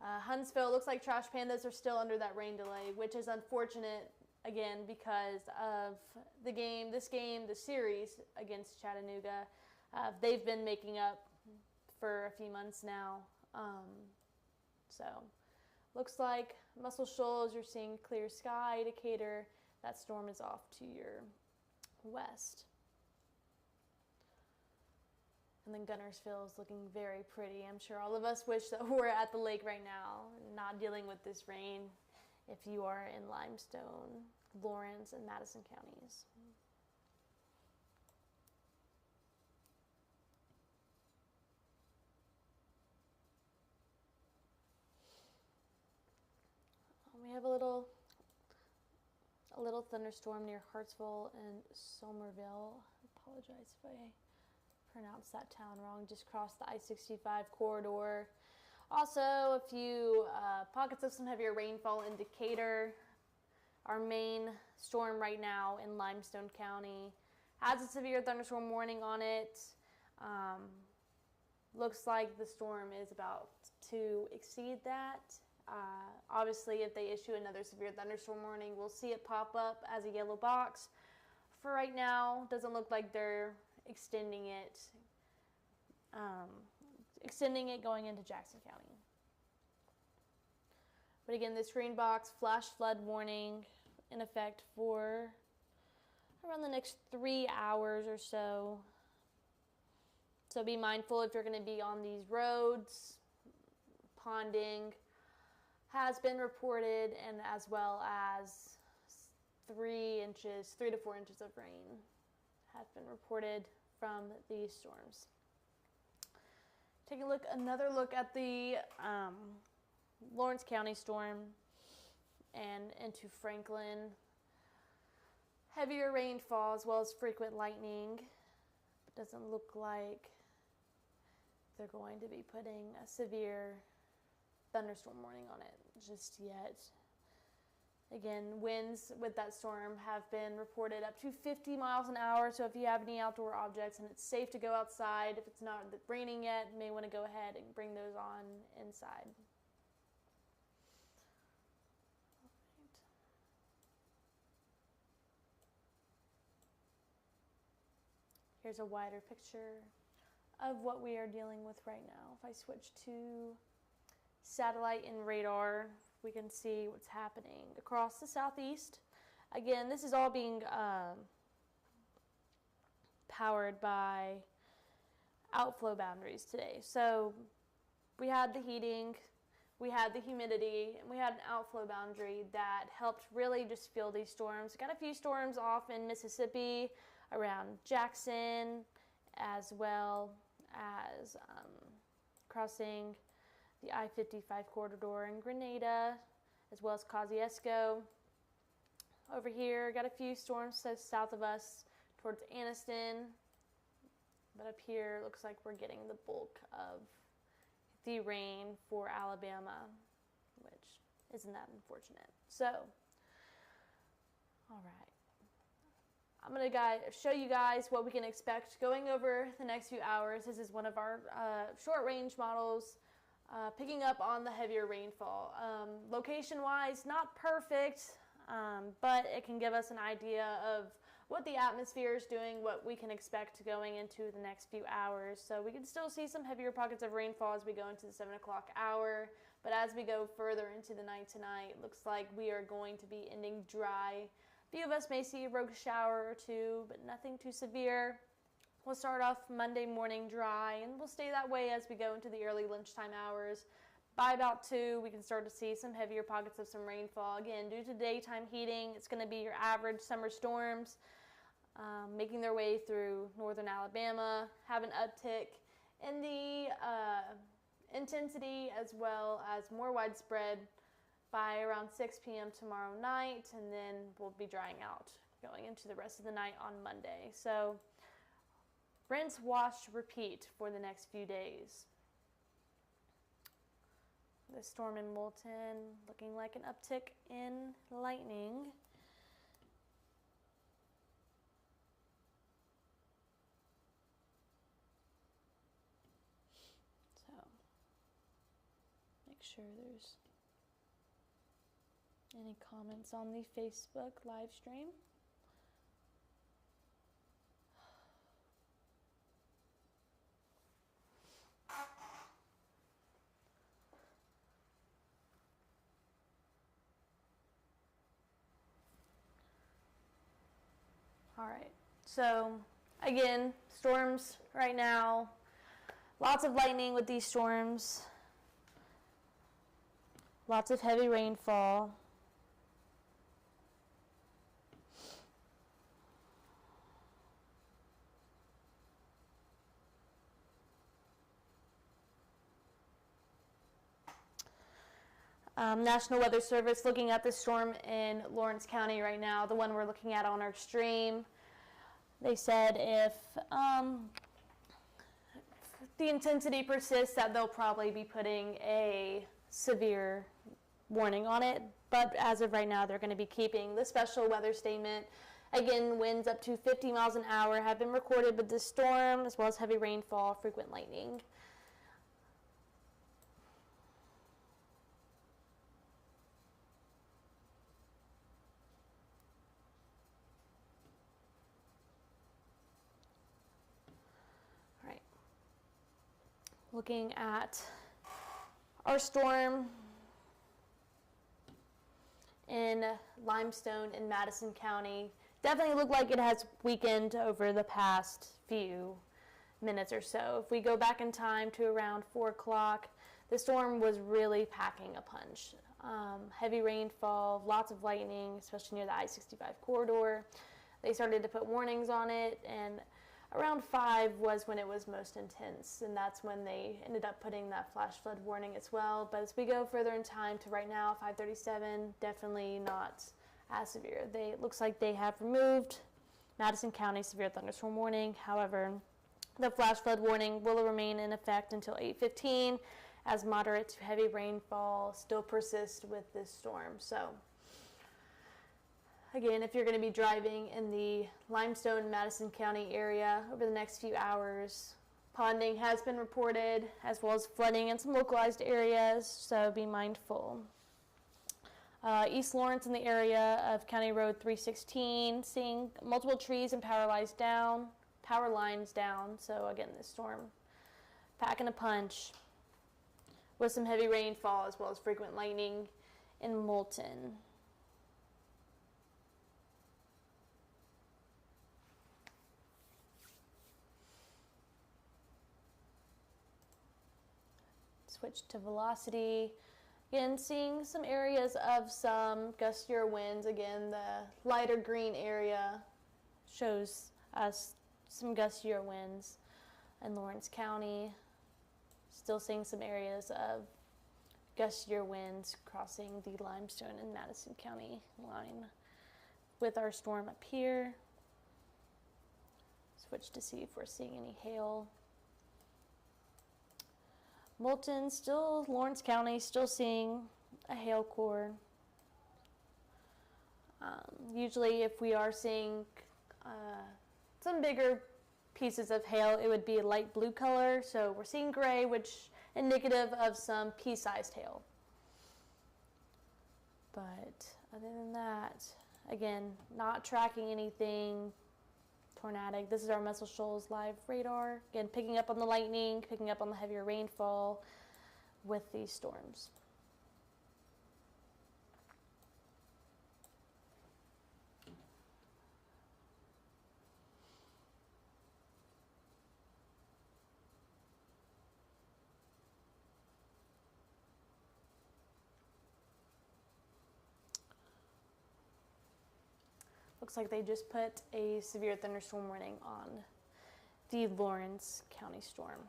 Huntsville, looks like Trash Pandas are still under that rain delay, which is unfortunate, again, because of the series against Chattanooga. They've been making up for a few months now. So looks like Muscle Shoals, you're seeing clear sky. Decatur, that storm is off to your west. And then Gunnersville is looking very pretty. I'm sure all of us wish that we're at the lake right now, not dealing with this rain if you are in Limestone, Lawrence, and Madison counties. We have a little thunderstorm near Hartsville and Somerville. I apologize if I pronounced that town wrong. Just crossed the I-65 corridor. Also, a few pockets of some heavier rainfall in Decatur. Our main storm right now in Limestone County has a severe thunderstorm warning on it. Looks like the storm is about to exceed that. Obviously, if they issue another severe thunderstorm warning, we'll see it pop up as a yellow box. For right now, doesn't look like they're extending it going into Jackson County. But again, this green box, flash flood warning in effect for around the next 3 hours or so. So be mindful if you're going to be on these roads. Ponding has been reported, and as well as 3 to 4 inches of rain have been reported from these storms. Take another look at the Lawrence County storm and into Franklin. Heavier rainfall as well as frequent lightning. It doesn't look like they're going to be putting a severe thunderstorm warning on it just yet. Again, winds with that storm have been reported up to 50 miles an hour, so if you have any outdoor objects and it's safe to go outside, if it's not raining yet, you may want to go ahead and bring those on inside. Here's a wider picture of what we are dealing with right now. If I switch to satellite and radar, we can see what's happening across the southeast. Again, this is all being powered by outflow boundaries today. So we had the heating, we had the humidity, and we had an outflow boundary that helped really just fuel these storms. We got a few storms off in Mississippi, around Jackson, as well as crossing the I-55 corridor in Grenada, as well as Kosciuszko. Over here, got a few storms south of us towards Anniston, but up here looks like we're getting the bulk of the rain for Alabama, which isn't that unfortunate. So, all right. I'm going to show you guys what we can expect going over the next few hours. This is one of our short-range models picking up on the heavier rainfall. Location-wise, not perfect, but it can give us an idea of what the atmosphere is doing, what we can expect going into the next few hours. So we can still see some heavier pockets of rainfall as we go into the 7 o'clock hour, but as we go further into the night tonight, it looks like we are going to be ending dry. A few of us may see a rogue shower or two, but nothing too severe. We'll start off Monday morning dry, and we'll stay that way as we go into the early lunchtime hours. By about 2, we can start to see some heavier pockets of some rainfall. Again, due to daytime heating, it's going to be your average summer storms making their way through northern Alabama, have an uptick in the intensity as well as more widespread by around 6 p.m. tomorrow night, and then we'll be drying out going into the rest of the night on Monday. So Rinse, wash, repeat for the next few days. The storm in Moulton looking like an uptick in lightning. So make sure there's any comments on the Facebook live stream. All right, so again, storms right now, lots of lightning with these storms, lots of heavy rainfall. National Weather Service looking at the storm in Lawrence County right now, the one we're looking at on our stream. They said if the intensity persists, that they'll probably be putting a severe warning on it. But as of right now, they're going to be keeping the special weather statement. Again, winds up to 50 miles an hour have been recorded with this storm, as well as heavy rainfall, frequent lightning. Looking at our storm in Limestone in Madison County, definitely looked like it has weakened over the past few minutes or so. If we go back in time to around 4 o'clock, the storm was really packing a punch. Heavy rainfall, lots of lightning, especially near the I-65 corridor. They started to put warnings on it, and around 5 was when it was most intense, and that's when they ended up putting that flash flood warning as well. But as we go further in time to right now, 5:37, definitely not as severe. It looks like they have removed Madison County severe thunderstorm warning. However, the flash flood warning will remain in effect until 8:15, as moderate to heavy rainfall still persists with this storm. So again, if you're going to be driving in the Limestone, Madison County area over the next few hours, ponding has been reported, as well as flooding in some localized areas, so be mindful. East Lawrence in the area of County Road 316, seeing multiple trees and power lines down. So again, this storm packing a punch with some heavy rainfall, as well as frequent lightning in Moulton. Switch to velocity. Again, seeing some areas of some gustier winds. Again, the lighter green area shows us some gustier winds in Lawrence County. Still seeing some areas of gustier winds crossing the Limestone and Madison County line with our storm up here. Switch to see if we're seeing any hail. Moulton, still Lawrence County, still seeing a hail core. Usually if we are seeing some bigger pieces of hail, it would be a light blue color. So we're seeing gray, which indicative of some pea-sized hail. But other than that, again, not tracking anything tornadic. This is our Muscle Shoals live radar. Again, picking up on the lightning, picking up on the heavier rainfall with these storms. Looks like they just put a severe thunderstorm warning on the Lawrence County storm.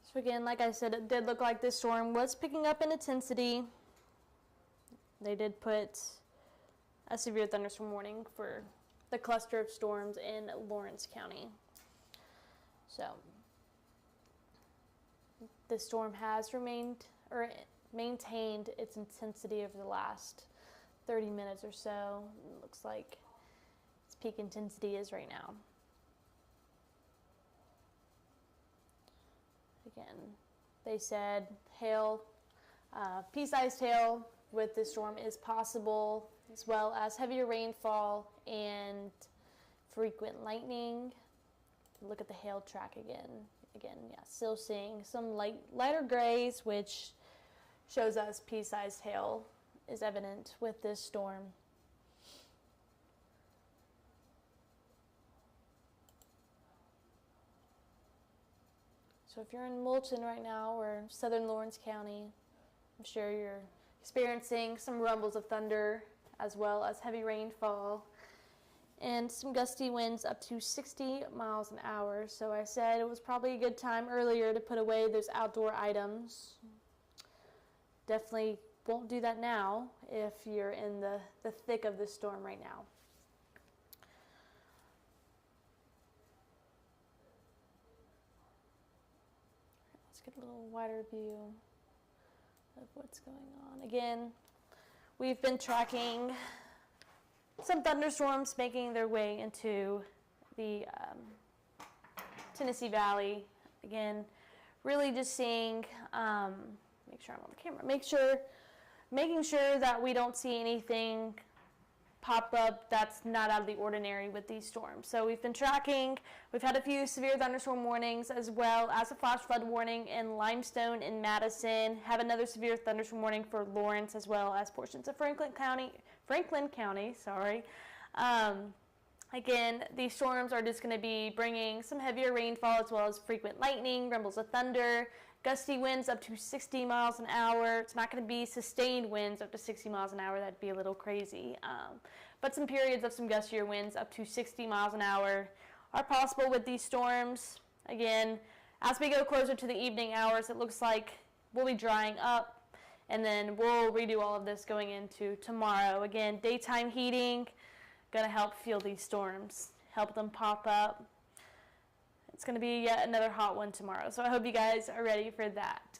So again, like I said, it did look like this storm was picking up in intensity. They did put a severe thunderstorm warning for the cluster of storms in Lawrence County. So the storm has maintained its intensity over the last 30 minutes or so. It looks like its peak intensity is right now. Again, they said hail, pea-sized hail with this storm is possible, as well as heavier rainfall and frequent lightning. Look at the hail track again. Yeah, still seeing some lighter grays, which shows us pea-sized hail is evident with this storm. So if you're in Moulton right now or southern Lawrence County, I'm sure you're experiencing some rumbles of thunder as well as heavy rainfall and some gusty winds up to 60 miles an hour. So I said it was probably a good time earlier to put away those outdoor items. Definitely won't do that now if you're in the thick of the storm right now. Let's get a little wider view of what's going on. Again, we've been tracking some thunderstorms making their way into the Tennessee Valley. Again, really just seeing, make sure I'm on the camera, making sure that we don't see anything pop up that's not out of the ordinary with these storms. So we've been tracking, we've had a few severe thunderstorm warnings as well as a flash flood warning in Limestone and Madison, have another severe thunderstorm warning for Lawrence as well as portions of Franklin County. Again, these storms are just going to be bringing some heavier rainfall as well as frequent lightning, rumbles of thunder, gusty winds up to 60 miles an hour. It's not going to be sustained winds up to 60 miles an hour. That'd be a little crazy. But some periods of some gustier winds up to 60 miles an hour are possible with these storms. Again, as we go closer to the evening hours, it looks like we'll be drying up, and then we'll redo all of this going into tomorrow. Again, daytime heating, going to help fuel these storms, help them pop up. It's going to be yet another hot one tomorrow, so I hope you guys are ready for that.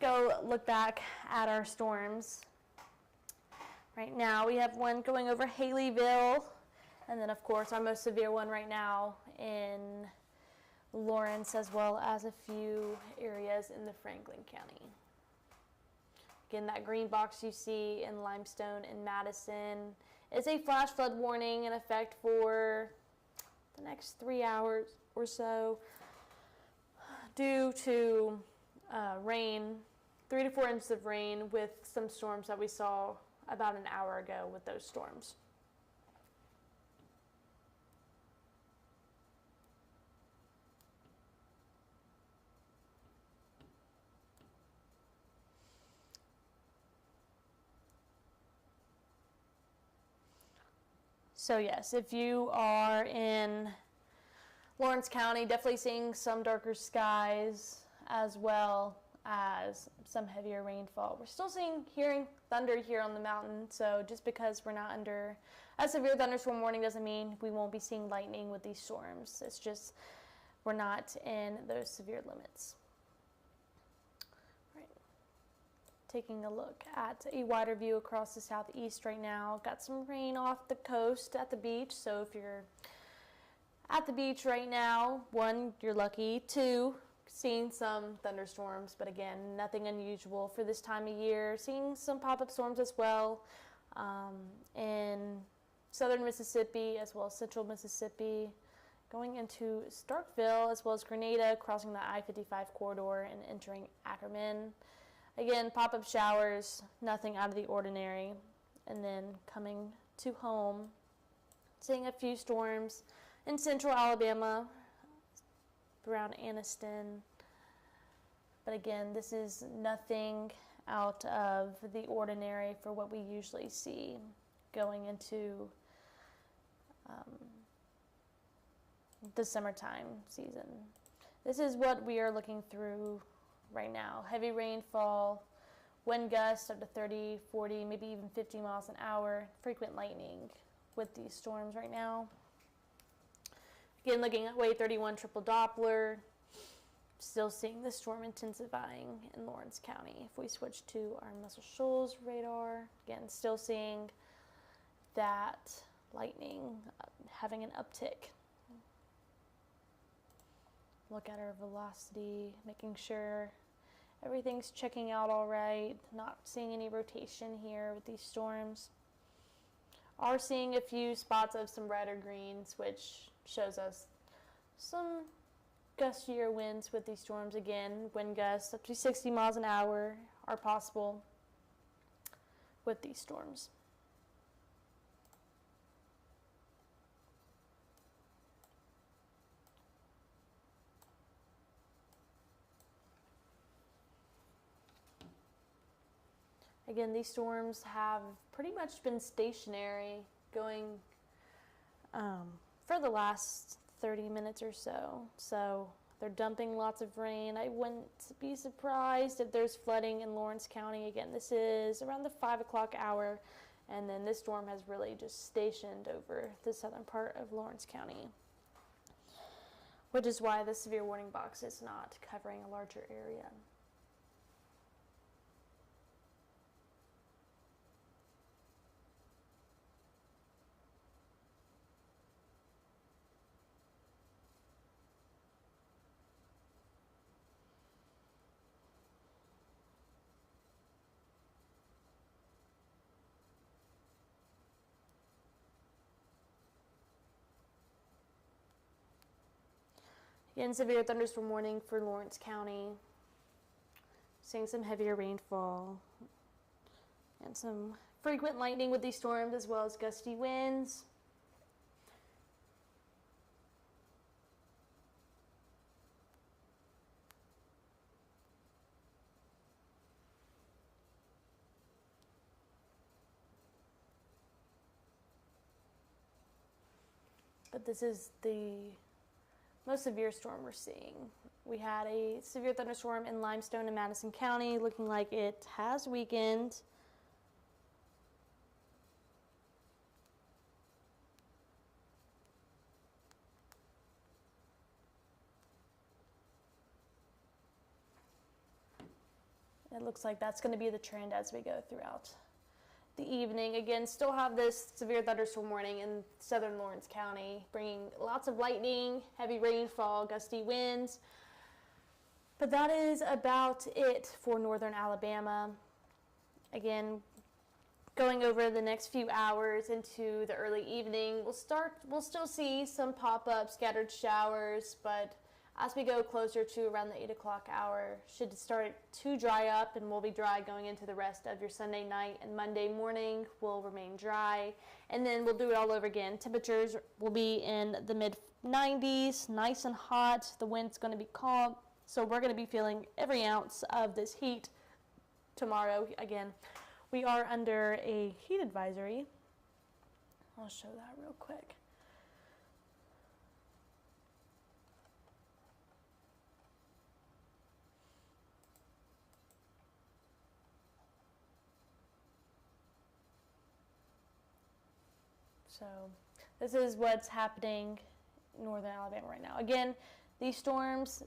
Go look back at our storms. Right now we have one going over Haleyville, and then of course our most severe one right now in Lawrence, as well as a few areas in the Franklin County. Again, that green box you see in Limestone and Madison is a flash flood warning in effect for the next 3 hours or so due to rain, 3 to 4 inches of rain with some storms that we saw about an hour ago with those storms. So yes, if you are in Lawrence County, definitely seeing some darker skies as well as some heavier rainfall. We're still hearing thunder here on the mountain, so just because we're not under a severe thunderstorm warning doesn't mean we won't be seeing lightning with these storms. It's just we're not in those severe limits. Taking a look at a wider view across the southeast right now. Got some rain off the coast at the beach, so if you're at the beach right now, 1, you're lucky. 2, seeing some thunderstorms, but again, nothing unusual for this time of year. Seeing some pop-up storms as well in southern Mississippi as well as central Mississippi, going into Starkville as well as Grenada, crossing the I-55 corridor and entering Ackerman. Again, pop-up showers, nothing out of the ordinary. And then coming to home, seeing a few storms in central Alabama, around Anniston. But again, this is nothing out of the ordinary for what we usually see going into the summertime season. This is what we are looking through right now. Heavy rainfall, wind gusts up to 30, 40, maybe even 50 miles an hour, frequent lightning with these storms right now. Again, looking at wave 31 triple Doppler, still seeing the storm intensifying in Lawrence County. If we switch to our Muscle Shoals radar, again, still seeing that lightning having an uptick. Look at our velocity, making sure everything's checking out all right, not seeing any rotation here with these storms. Are seeing a few spots of some red or greens, which shows us some gustier winds with these storms. Again, wind gusts up to 60 miles an hour are possible with these storms. Again, these storms have pretty much been stationary going for the last 30 minutes or so. So they're dumping lots of rain. I wouldn't be surprised if there's flooding in Lawrence County. Again, this is around the 5 o'clock hour, and then this storm has really just stationed over the southern part of Lawrence County, which is why the severe warning box is not covering a larger area. Again, severe thunderstorm warning for Lawrence County. Seeing some heavier rainfall and some frequent lightning with these storms, as well as gusty winds. But this is the most severe storm we're seeing. We had a severe thunderstorm in Limestone and Madison County, looking like it has weakened. It looks like that's going to be the trend as we go throughout the evening. Again, still have this severe thunderstorm warning in southern Lawrence County, bringing lots of lightning, heavy rainfall, gusty winds. But that is about it for northern Alabama. Again, going over the next few hours into the early evening, we'll still see some pop-up scattered showers, but as we go closer to around the 8 o'clock hour, should start to dry up, and will be dry going into the rest of your Sunday night, and Monday morning will remain dry, and then we'll do it all over again. Temperatures will be in the mid-90s, nice and hot. The wind's going to be calm, so we're going to be feeling every ounce of this heat tomorrow. Again, we are under a heat advisory. I'll show that real quick. So this is what's happening in northern Alabama right now. Again, these storms,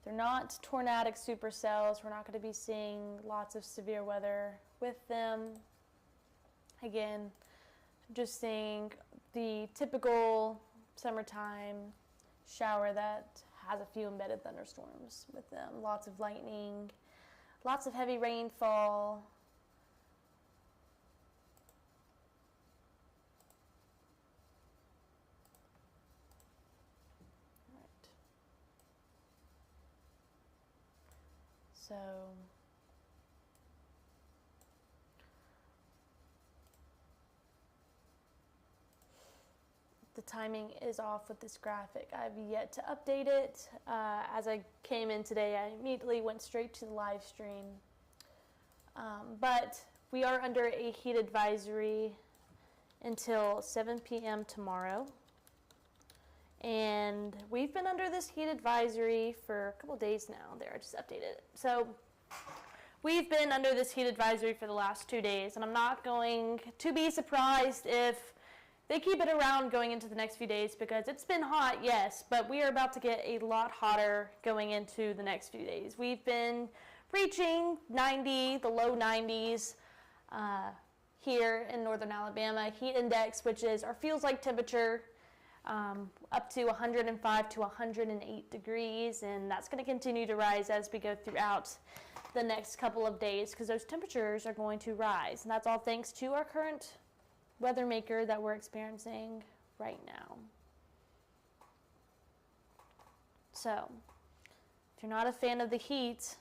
they're not tornadic supercells. We're not going to be seeing lots of severe weather with them. Again, just seeing the typical summertime shower that has a few embedded thunderstorms with them. Lots of lightning, lots of heavy rainfall. So the timing is off with this graphic. I've yet to update it. As I came in today, I immediately went straight to the live stream. But we are under a heat advisory until 7 p.m. tomorrow. And we've been under this heat advisory for a couple days now. There, I just updated it. So we've been under this heat advisory for the last 2 days, and I'm not going to be surprised if they keep it around going into the next few days because it's been hot, yes, but we are about to get a lot hotter going into the next few days. We've been reaching 90, the low 90s here in northern Alabama. Heat index, which is our feels like temperature, up to 105 to 108 degrees, and that's going to continue to rise as we go throughout the next couple of days because those temperatures are going to rise, and that's all thanks to our current weather maker that we're experiencing right now. So, if you're not a fan of the heat,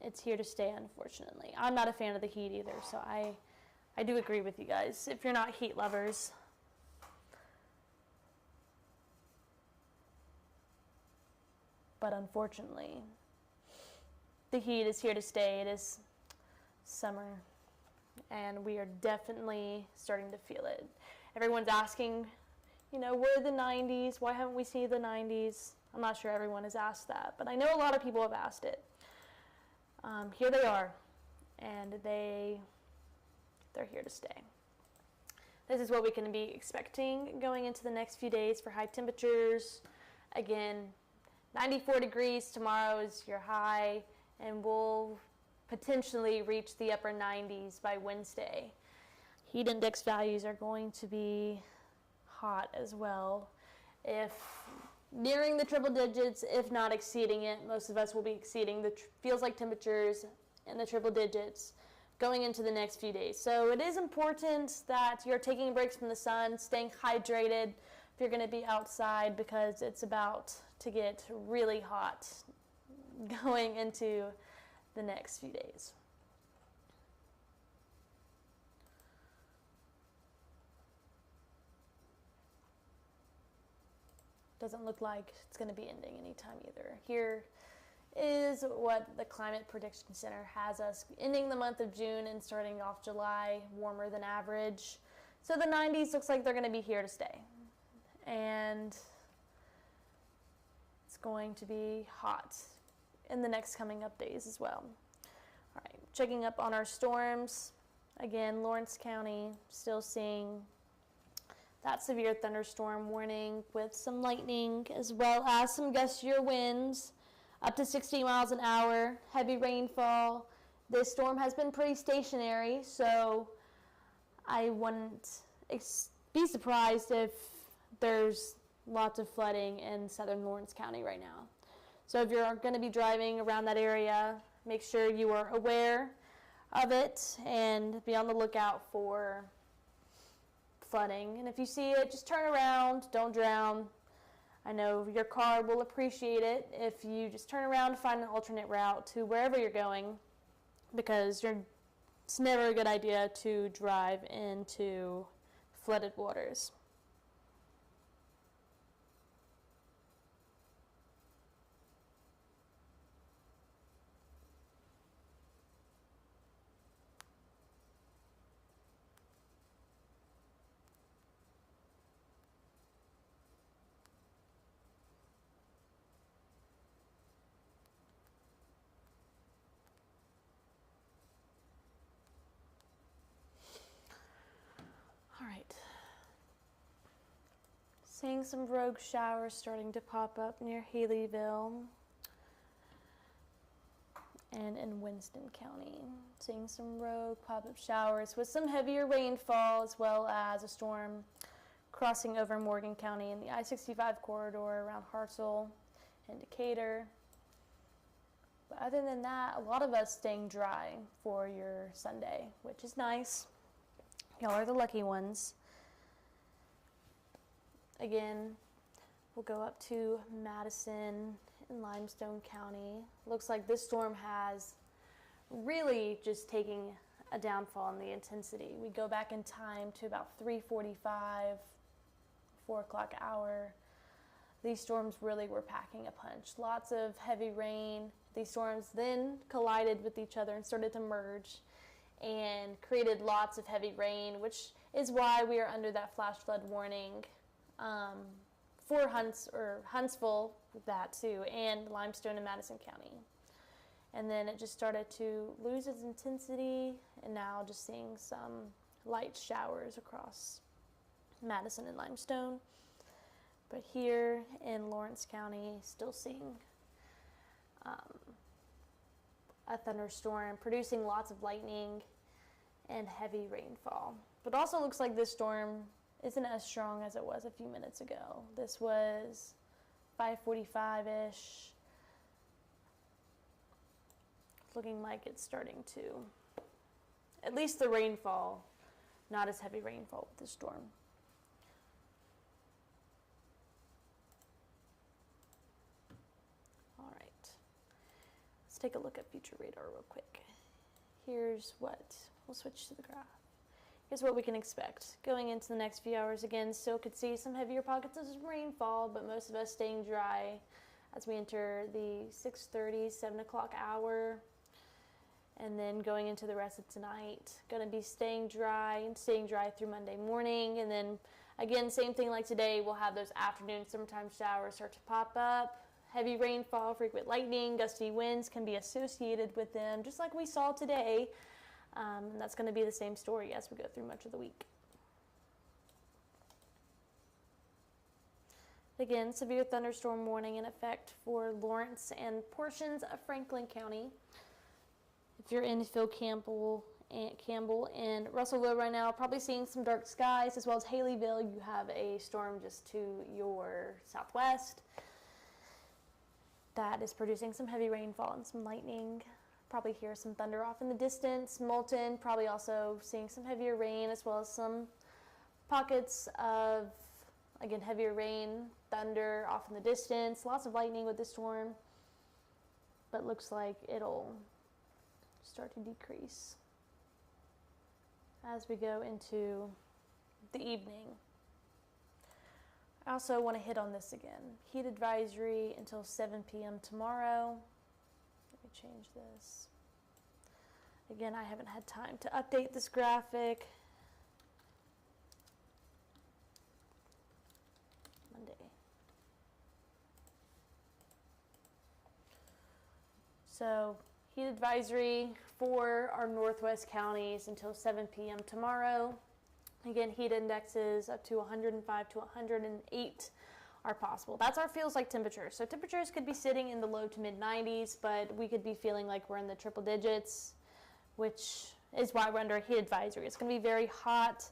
it's here to stay, unfortunately. I'm not a fan of the heat either, so I do agree with you guys if you're not heat lovers. But unfortunately, the heat is here to stay. It is summer, and we are definitely starting to feel it. Everyone's asking, where are the 90s? Why haven't we seen the 90s? I'm not sure everyone has asked that, but I know a lot of people have asked it. Here they are, and they're here to stay. This is what we can be expecting going into the next few days for high temperatures. Again, 94 degrees tomorrow is your high, and we'll potentially reach the upper 90s by Wednesday. Heat index values are going to be hot as well. If nearing the triple digits, if not exceeding it, most of us will be exceeding the feels like temperatures in the triple digits going into the next few days. So it is important that you're taking breaks from the sun, staying hydrated if you're going to be outside, because it's about to get really hot going into the next few days. Doesn't look like it's going to be ending anytime either. Here is what the Climate Prediction Center has us ending the month of June and starting off July warmer than average. So the 90s looks like they're going to be here to stay. And it's going to be hot in the next coming up days as well. All right, checking up on our storms. Again, Lawrence County still seeing that severe thunderstorm warning with some lightning as well as some gustier winds up to 60 miles an hour, heavy rainfall. This storm has been pretty stationary, so I wouldn't be surprised if there's lots of flooding in southern Lawrence County right now. So if you're going to be driving around that area, make sure you are aware of it and be on the lookout for flooding. And if you see it, just turn around, don't drown. I know your car will appreciate it if you just turn around and find an alternate route to wherever you're going, because it's never a good idea to drive into flooded waters. All right. Seeing some rogue showers starting to pop up near Haleyville and in Winston County. Seeing some rogue pop-up showers with some heavier rainfall as well as a storm crossing over Morgan County in the I-65 corridor around Huntsville and Decatur. But other than that, a lot of us staying dry for your Sunday, which is nice. Y'all are the lucky ones. Again, we'll go up to Madison in Limestone County. Looks like this storm has really just taken a downfall in the intensity. We go back in time to about 3:45, 4 o'clock hour. These storms really were packing a punch. Lots of heavy rain. These storms then collided with each other and started to merge and created lots of heavy rain, which is why we are under that flash flood warning for Huntsville, that too, and Limestone and Madison County. And then it just started to lose its intensity, and now just seeing some light showers across Madison and Limestone. But here in Lawrence County, still seeing a thunderstorm producing lots of lightning and heavy rainfall. But also looks like this storm isn't as strong as it was a few minutes ago. This was 5:45-ish. Looking like it's starting to, at least the rainfall, not as heavy rainfall with this storm. All right, let's take a look at future radar real quick. Here's what, we'll switch to the graph. Here's what we can expect. Going into the next few hours, again, still could see some heavier pockets of rainfall, but most of us staying dry as we enter the 6:30, 7 o'clock hour. And then going into the rest of tonight, going to be staying dry through Monday morning. And then again, same thing like today, we'll have those afternoon summertime showers start to pop up. Heavy rainfall, frequent lightning, gusty winds can be associated with them, just like we saw today. And that's going to be the same story as we go through much of the week. Again, severe thunderstorm warning in effect for Lawrence and portions of Franklin County. If you're in Phil Campbell and Russellville right now, probably seeing some dark skies, as well as Haleyville. You have a storm just to your southwest that is producing some heavy rainfall and some lightning. Probably hear some thunder off in the distance. Moulton, probably also seeing some heavier rain, as well as some pockets of, again, heavier rain, thunder off in the distance. Lots of lightning with this storm, but looks like it'll start to decrease as we go into the evening. I also want to hit on this again. Heat advisory until 7 p.m. tomorrow. Let me change this. Again, I haven't had time to update this graphic. Monday. So, heat advisory for our northwest counties until 7 p.m. tomorrow. Again, heat indexes up to 105 to 108 are possible. That's our feels like temperatures. So temperatures could be sitting in the low to mid 90s, but we could be feeling like we're in the triple digits, which is why we're under a heat advisory. It's going to be very hot.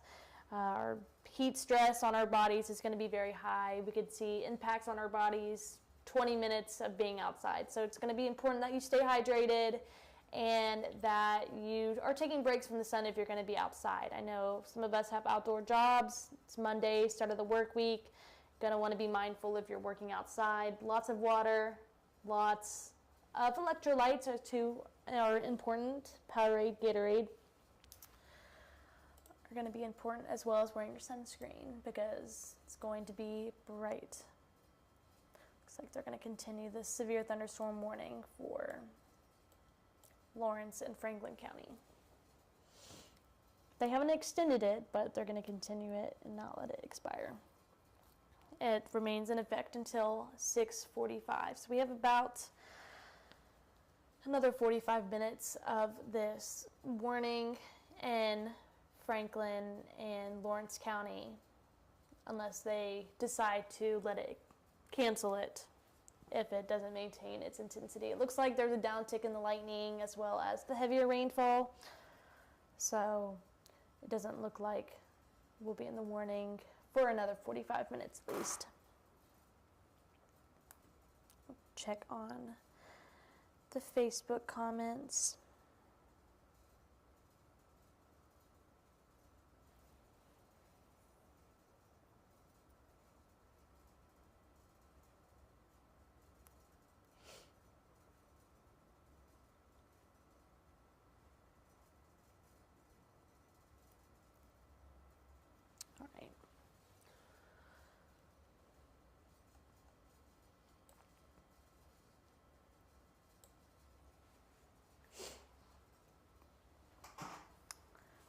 Our heat stress on our bodies is going to be very high. We could see impacts on our bodies 20 minutes of being outside. So it's going to be important that you stay hydrated and that you are taking breaks from the sun if you're going to be outside. I know some of us have outdoor jobs. It's Monday, start of the work week. Going to want to be mindful if you're working outside. Lots of water, lots of electrolytes are important. Powerade, Gatorade are going to be important, as well as wearing your sunscreen because it's going to be bright. Looks like they're going to continue this severe thunderstorm warning for Lawrence and Franklin County. They haven't extended it, but they're going to continue it and not let it expire. It remains in effect until 6:45. So we have about another 45 minutes of this warning in Franklin and Lawrence County, unless they decide to cancel it if it doesn't maintain its intensity. It looks like there's a downtick in the lightning as well as the heavier rainfall. So it doesn't look like we'll be in the warning for another 45 minutes at least. Check on the Facebook comments.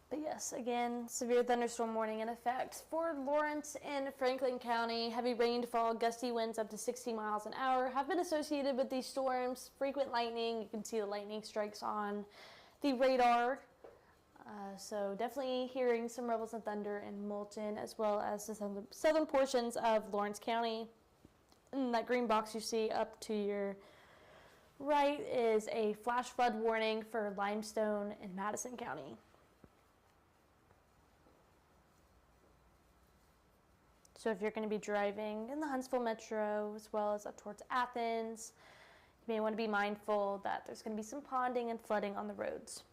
But yes, again, severe thunderstorm warning in effect for Lawrence and Franklin County. Heavy rainfall, gusty winds up to 60 miles an hour have been associated with these storms. Frequent lightning, you can see the lightning strikes on the radar. So definitely hearing some rumbles and thunder in Moulton, as well as the southern portions of Lawrence County. And that green box you see up to your right is a flash flood warning for Limestone in Madison County. So if you're going to be driving in the Huntsville metro, as well as up towards Athens, you may want to be mindful that there's going to be some ponding and flooding on the roads.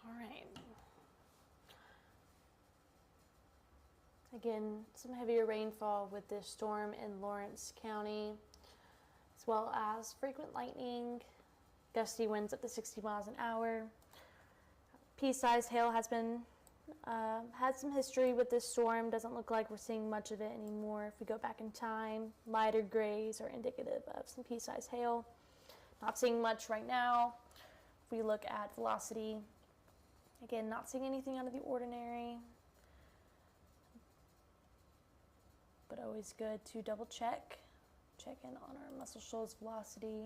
All right. Again, some heavier rainfall with this storm in Lawrence County, as well as frequent lightning, gusty winds up to 60 miles an hour. Pea-sized hail has been had some history with this storm. Doesn't look like we're seeing much of it anymore. If we go back in time, lighter grays are indicative of some pea-sized hail. Not seeing much right now. If we look at velocity, again, not seeing anything out of the ordinary, but always good to double check in on our Muscle Shoals velocity.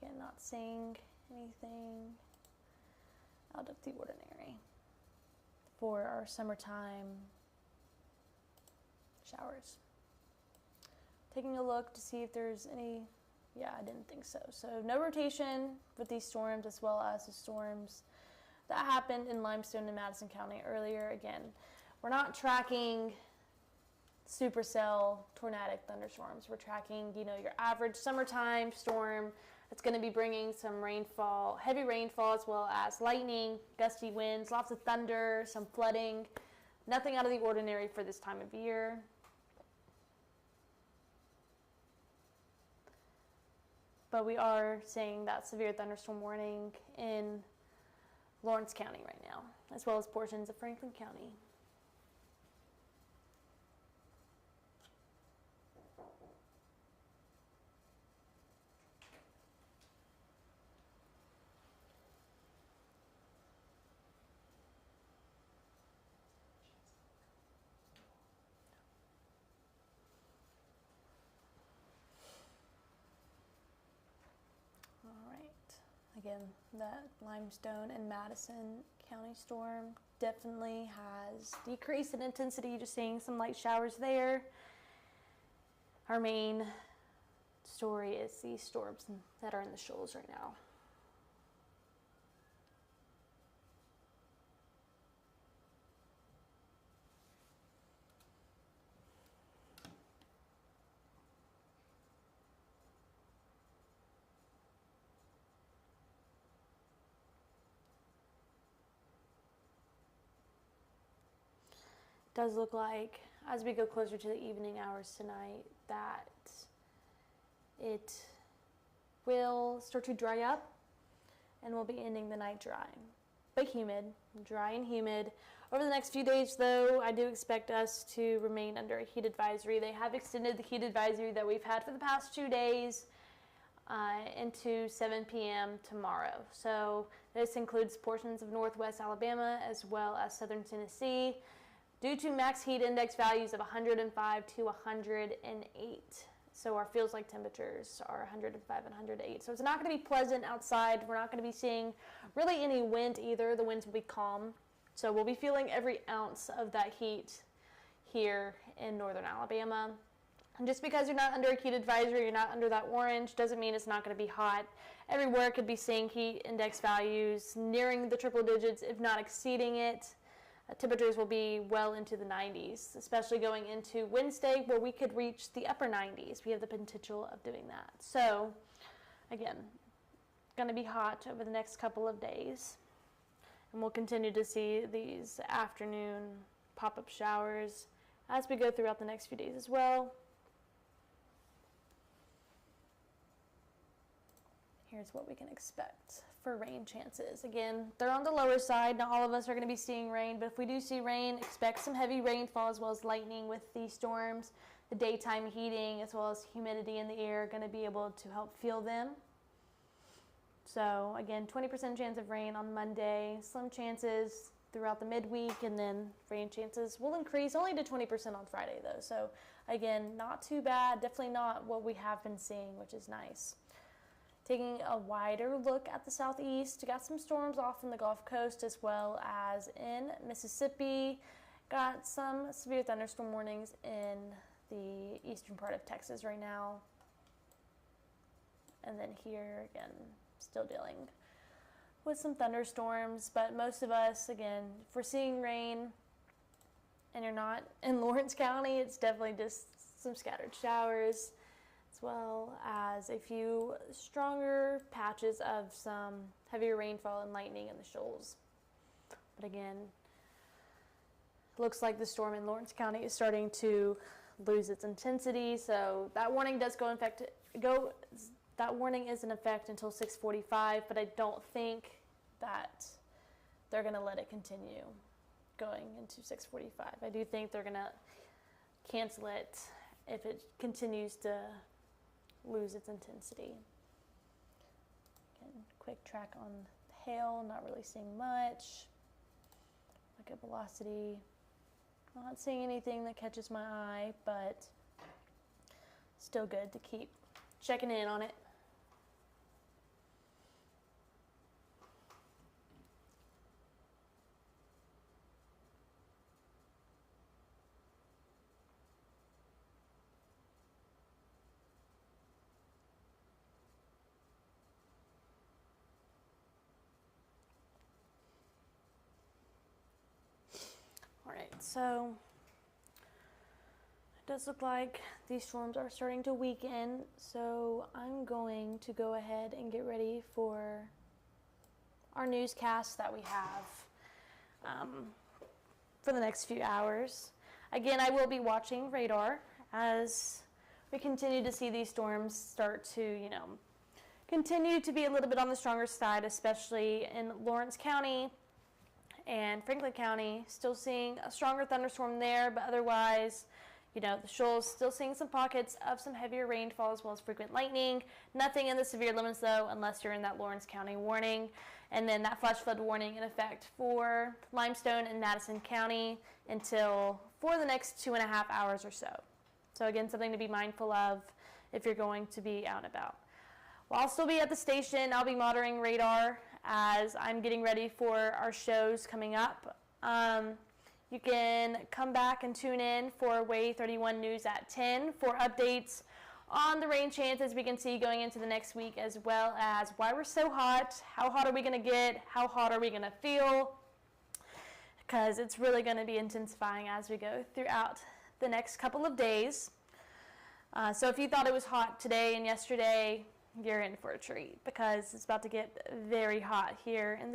Again, not seeing anything out of the ordinary for our summertime showers. Taking a look to see if there's any, yeah, I didn't think so. So no rotation with these storms, as well as the storms that happened in Limestone and Madison County earlier. Again, we're not tracking supercell tornadic thunderstorms. We're tracking, your average summertime storm that's going to be bringing some rainfall, heavy rainfall, as well as lightning, gusty winds, lots of thunder, some flooding. Nothing out of the ordinary for this time of year. But we are seeing that severe thunderstorm warning in Lawrence County right now, as well as portions of Franklin County. Again, that Limestone and Madison County storm definitely has decreased in intensity, just seeing some light showers there. Our main story is these storms that are in the shoals right now. Does look like, as we go closer to the evening hours tonight, that it will start to dry up and we'll be ending the night dry, but humid, dry and humid. Over the next few days, though, I do expect us to remain under a heat advisory. They have extended the heat advisory that we've had for the past 2 days into 7 p.m. tomorrow. So this includes portions of northwest Alabama as well as southern Tennessee, due to max heat index values of 105 to 108. So our feels like temperatures are 105 and 108. So it's not going to be pleasant outside. We're not going to be seeing really any wind either. The winds will be calm. So we'll be feeling every ounce of that heat here in northern Alabama. And just because you're not under a heat advisory, you're not under that orange, doesn't mean it's not going to be hot. Everywhere could be seeing heat index values nearing the triple digits, if not exceeding it. Temperatures will be well into the 90s, especially going into Wednesday, where we could reach the upper 90s. We have the potential of doing that. So, again, going to be hot over the next couple of days. And we'll continue to see these afternoon pop-up showers as we go throughout the next few days as well. Here's what we can expect for rain chances. Again, they're on the lower side. Not all of us are going to be seeing rain, but if we do see rain, expect some heavy rainfall as well as lightning with these storms. The daytime heating as well as humidity in the air are going to be able to help fuel them. So again, 20% chance of rain on Monday, slim chances throughout the midweek, and then rain chances will increase only to 20% on Friday though. So again, not too bad, definitely not what we have been seeing, which is nice. Taking a wider look at the southeast, got some storms off in the Gulf Coast as well as in Mississippi. Got some severe thunderstorm warnings in the eastern part of Texas right now. And then here again, still dealing with some thunderstorms, but most of us, again, if we're seeing rain and you're not in Lawrence County, it's definitely just some scattered showers, as well as a few stronger patches of some heavier rainfall and lightning in the shoals. But again, looks like the storm in Lawrence County is starting to lose its intensity, so that warning does that warning is in effect until 6:45, but I don't think that they're going to let it continue going into 6:45. I do think they're going to cancel it if it continues to lose its intensity. Again, quick track on hail, not really seeing much. Look at velocity, not seeing anything that catches my eye, but still good to keep checking in on it. So it does look like these storms are starting to weaken, so I'm going to go ahead and get ready for our newscast that we have for the next few hours. Again, I will be watching radar as we continue to see these storms start to, continue to be a little bit on the stronger side, especially in Lawrence County and Franklin County. Still seeing a stronger thunderstorm there, but otherwise, the shoals still seeing some pockets of some heavier rainfall as well as frequent lightning. Nothing in the severe limits though, unless you're in that Lawrence County warning. And then that flash flood warning in effect for Limestone and Madison County for the next 2.5 hours or so. So again, something to be mindful of if you're going to be out and about. Well, I'll still be at the station. I'll be monitoring radar as I'm getting ready for our shows coming up. You can come back and tune in for Way 31 News at 10 for updates on the rain chances we can see going into the next week, as well as why we're so hot, how hot are we going to get, how hot are we going to feel, because it's really going to be intensifying as we go throughout the next couple of days. So if you thought it was hot today and yesterday, you're in for a treat, because it's about to get very hot here in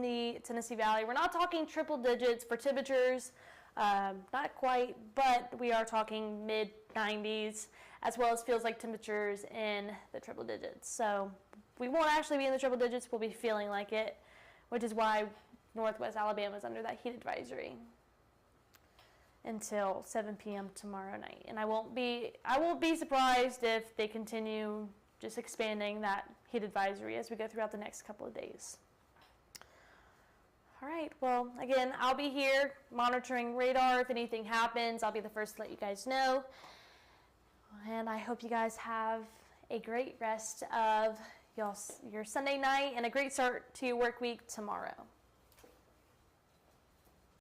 the Tennessee Valley. We're not talking triple digits for temperatures, not quite, but we are talking mid-90s, as well as feels like temperatures in the triple digits. So we won't actually be in the triple digits, we'll be feeling like it, which is why Northwest Alabama is under that heat advisory until 7 p.m. tomorrow night. And I won't be surprised if they continue just expanding that heat advisory as we go throughout the next couple of days. All right, well, again, I'll be here monitoring radar. If anything happens, I'll be the first to let you guys know. And I hope you guys have a great rest of your Sunday night and a great start to your work week tomorrow.